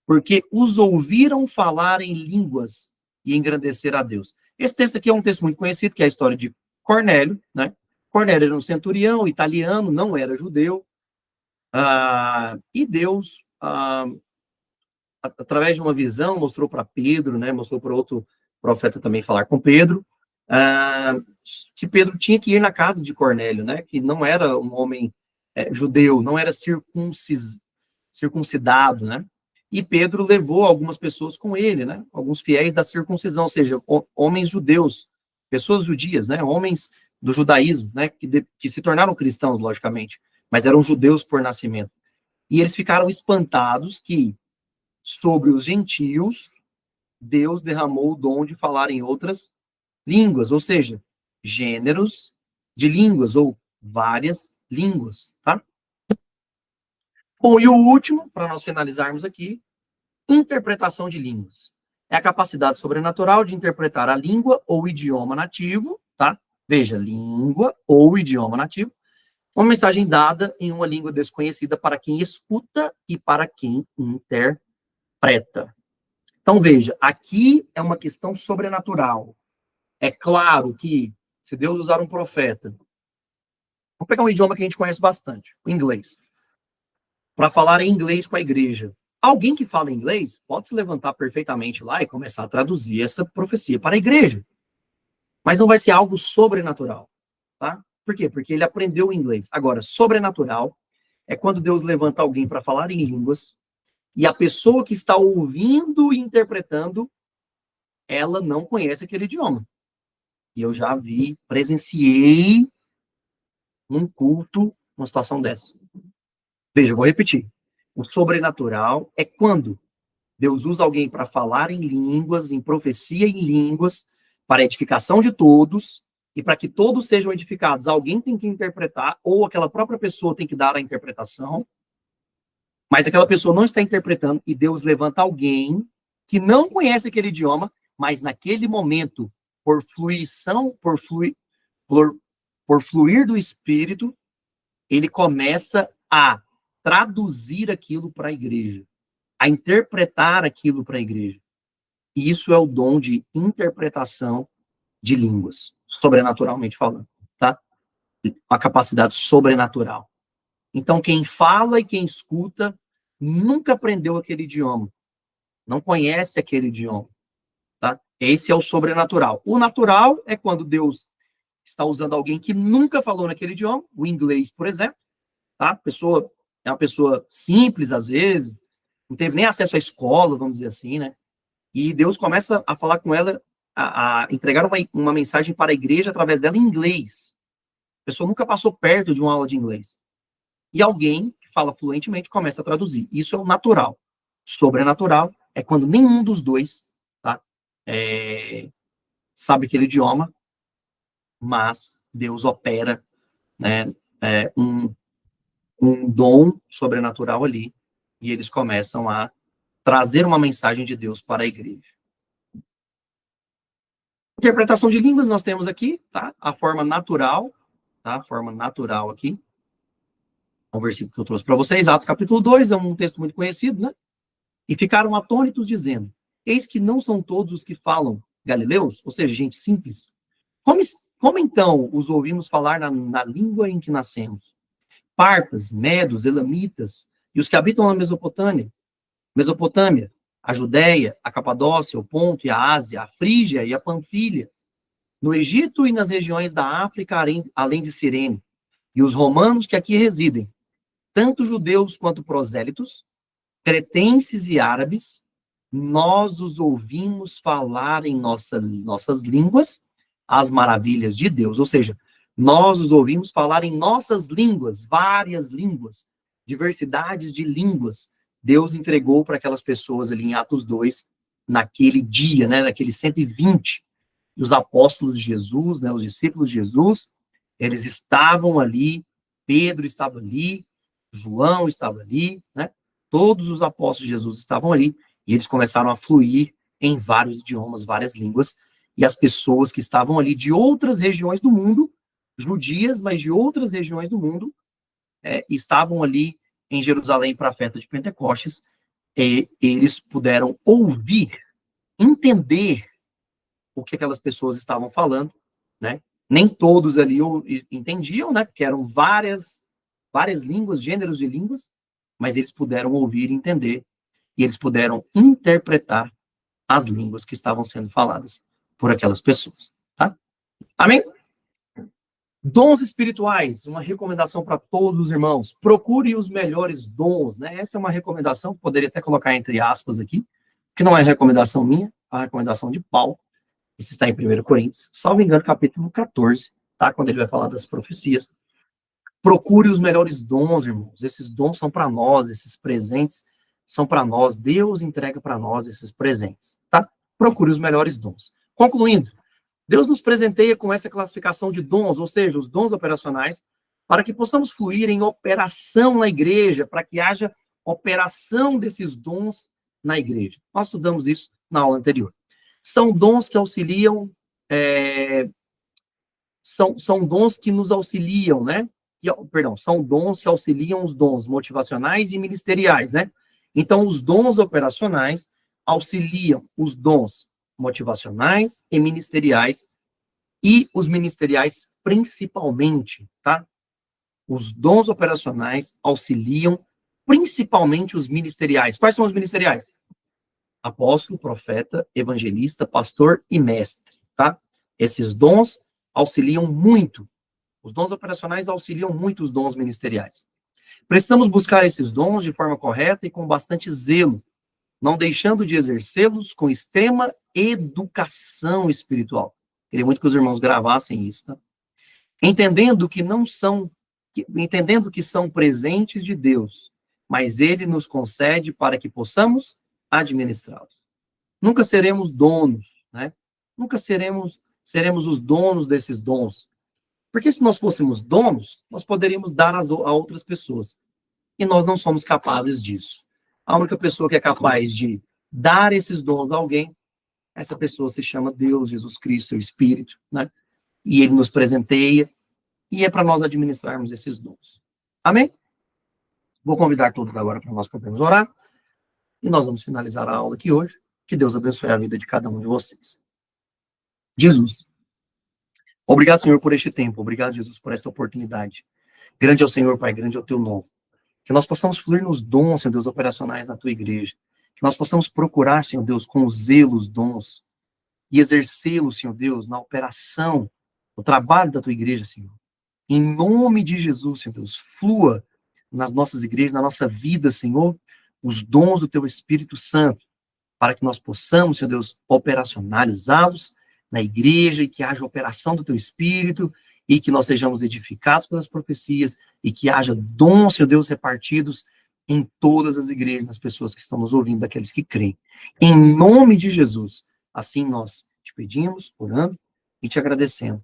porque os ouviram falar em línguas e engrandecer a Deus. Esse texto aqui é um texto muito conhecido, que é a história de Cornélio, né? Cornélio era um centurião italiano, não era judeu, e Deus através de uma visão, mostrou para Pedro, né, mostrou para outro profeta também falar com Pedro, que Pedro tinha que ir na casa de Cornélio, né, que não era um homem judeu, não era circuncidado, né, e Pedro levou algumas pessoas com ele, né, alguns fiéis da circuncisão, ou seja, homens judeus, pessoas judias, né, homens do judaísmo, né, que se tornaram cristãos, logicamente, mas eram judeus por nascimento. E eles ficaram espantados que, sobre os gentios, Deus derramou o dom de falar em outras línguas, ou seja, gêneros de línguas, ou várias línguas, tá? Bom, e o último, para nós finalizarmos aqui, interpretação de línguas. É a capacidade sobrenatural de interpretar a língua ou idioma nativo, tá? Veja, língua ou idioma nativo, uma mensagem dada em uma língua desconhecida para quem escuta e para quem interpreta. Então, veja, aqui é uma questão sobrenatural. É claro que, se Deus usar um profeta, vamos pegar um idioma que a gente conhece bastante, o inglês, para falar em inglês com a igreja. Alguém que fala inglês pode se levantar perfeitamente lá e começar a traduzir essa profecia para a igreja. Mas não vai ser algo sobrenatural, tá? Por quê? Porque ele aprendeu o inglês. Agora, sobrenatural é quando Deus levanta alguém para falar em línguas e a pessoa que está ouvindo e interpretando, ela não conhece aquele idioma. E eu já presenciei num culto uma situação dessa. Veja, eu vou repetir. O sobrenatural é quando Deus usa alguém para falar em línguas, em profecia em línguas, para a edificação de todos, e para que todos sejam edificados, alguém tem que interpretar, ou aquela própria pessoa tem que dar a interpretação, mas aquela pessoa não está interpretando, e Deus levanta alguém que não conhece aquele idioma, mas naquele momento, por fluir do Espírito, ele começa a traduzir aquilo para a igreja, a interpretar aquilo para a igreja. E isso é o dom de interpretação de línguas, sobrenaturalmente falando, tá? Uma capacidade sobrenatural. Então, quem fala e quem escuta nunca aprendeu aquele idioma, não conhece aquele idioma, tá? Esse é o sobrenatural. O natural é quando Deus está usando alguém que nunca falou naquele idioma, o inglês, por exemplo, tá? Pessoa é uma pessoa simples, às vezes, não teve nem acesso à escola, vamos dizer assim, né? E Deus começa a falar com ela, a entregar uma mensagem para a igreja através dela em inglês. A pessoa nunca passou perto de uma aula de inglês. E alguém que fala fluentemente começa a traduzir. Isso é o natural. Sobrenatural é quando nenhum dos dois, tá, sabe aquele idioma, mas Deus opera, né, um dom sobrenatural ali, e eles começam a trazer uma mensagem de Deus para a igreja. Interpretação de línguas nós temos aqui, tá? A forma natural, tá? A forma natural aqui. Um versículo que eu trouxe para vocês, Atos capítulo 2, é um texto muito conhecido, né? E ficaram atônitos dizendo, eis que não são todos os que falam galileus, ou seja, gente simples. Como então os ouvimos falar na língua em que nascemos? Partas, medos, elamitas, e os que habitam na Mesopotâmia, a Judéia, a Capadócia, o Ponto e a Ásia, a Frígia e a Panfilha, no Egito e nas regiões da África, além de Cirene, e os romanos que aqui residem, tanto judeus quanto prosélitos, cretenses e árabes, nós os ouvimos falar em nossas línguas as maravilhas de Deus. Ou seja, nós os ouvimos falar em nossas línguas, várias línguas, diversidades de línguas. Deus entregou para aquelas pessoas ali em Atos 2, naquele dia, né, naquele 120, e os apóstolos de Jesus, né, os discípulos de Jesus, eles estavam ali, Pedro estava ali, João estava ali, né, todos os apóstolos de Jesus estavam ali, e eles começaram a fluir em vários idiomas, várias línguas, e as pessoas que estavam ali de outras regiões do mundo, judias, mas de outras regiões do mundo, estavam ali em Jerusalém para a festa de Pentecostes, e eles puderam ouvir, entender o que aquelas pessoas estavam falando, né? Nem todos ali entendiam, né? Porque eram várias línguas, gêneros de línguas, mas eles puderam ouvir e entender. e eles puderam interpretar as línguas que estavam sendo faladas por aquelas pessoas, tá? Amém? Dons espirituais, uma recomendação para todos os irmãos. Procure os melhores dons, né? Essa é uma recomendação, poderia até colocar entre aspas aqui, que não é recomendação minha, é a recomendação de Paulo. Isso está em 1 Coríntios, salvo engano, capítulo 14, tá? Quando ele vai falar das profecias. Procure os melhores dons, irmãos. Esses dons são para nós, esses presentes são para nós. Deus entrega para nós esses presentes, tá? Procure os melhores dons. Concluindo, Deus nos presenteia com essa classificação de dons, ou seja, os dons operacionais, para que possamos fluir em operação na igreja, para que haja operação desses dons na igreja. Nós estudamos isso na aula anterior. São dons que auxiliam, são dons que nos auxiliam, né? São dons que auxiliam os dons motivacionais e ministeriais, né? Então, os dons operacionais auxiliam os dons motivacionais e ministeriais, e os ministeriais principalmente, tá? Os dons operacionais auxiliam principalmente os ministeriais. Quais são os ministeriais? Apóstolo, profeta, evangelista, pastor e mestre, tá? Esses dons auxiliam muito. Os dons operacionais auxiliam muito os dons ministeriais. Precisamos buscar esses dons de forma correta e com bastante zelo, não deixando de exercê-los com extrema educação espiritual. Queria muito que os irmãos gravassem isso, tá? Entendendo que são presentes de Deus, mas Ele nos concede para que possamos administrá-los. Nunca seremos donos, né? Nunca seremos os donos desses dons. Porque se nós fôssemos donos, nós poderíamos dar a outras pessoas. E nós não somos capazes disso. A única pessoa que é capaz de dar esses dons a alguém, essa pessoa se chama Deus, Jesus Cristo, o Espírito, né? E ele nos presenteia, e é para nós administrarmos esses dons. Amém? Vou convidar todos agora para nós podermos orar, e nós vamos finalizar a aula aqui hoje. Que Deus abençoe a vida de cada um de vocês. Jesus. Obrigado, Senhor, por este tempo. Obrigado, Jesus, por esta oportunidade. Grande é o Senhor, Pai, grande é o teu nome. Que nós possamos fluir nos dons, Senhor Deus, operacionais na tua igreja. Que nós possamos procurar, Senhor Deus, com zelo os dons e exercê-los, Senhor Deus, na operação, no trabalho da tua igreja, Senhor. Em nome de Jesus, Senhor Deus, flua nas nossas igrejas, na nossa vida, Senhor, os dons do teu Espírito Santo, para que nós possamos, Senhor Deus, operacionalizá-los na igreja e que haja operação do teu Espírito e que nós sejamos edificados pelas profecias e que haja dons, Senhor Deus, repartidos em todas as igrejas, nas pessoas que estão nos ouvindo, daqueles que creem. Em nome de Jesus, assim nós te pedimos, orando e te agradecendo.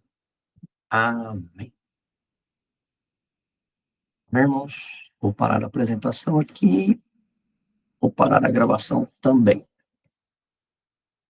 Amém. Meus irmãos, vou parar a apresentação aqui, vou parar a gravação também.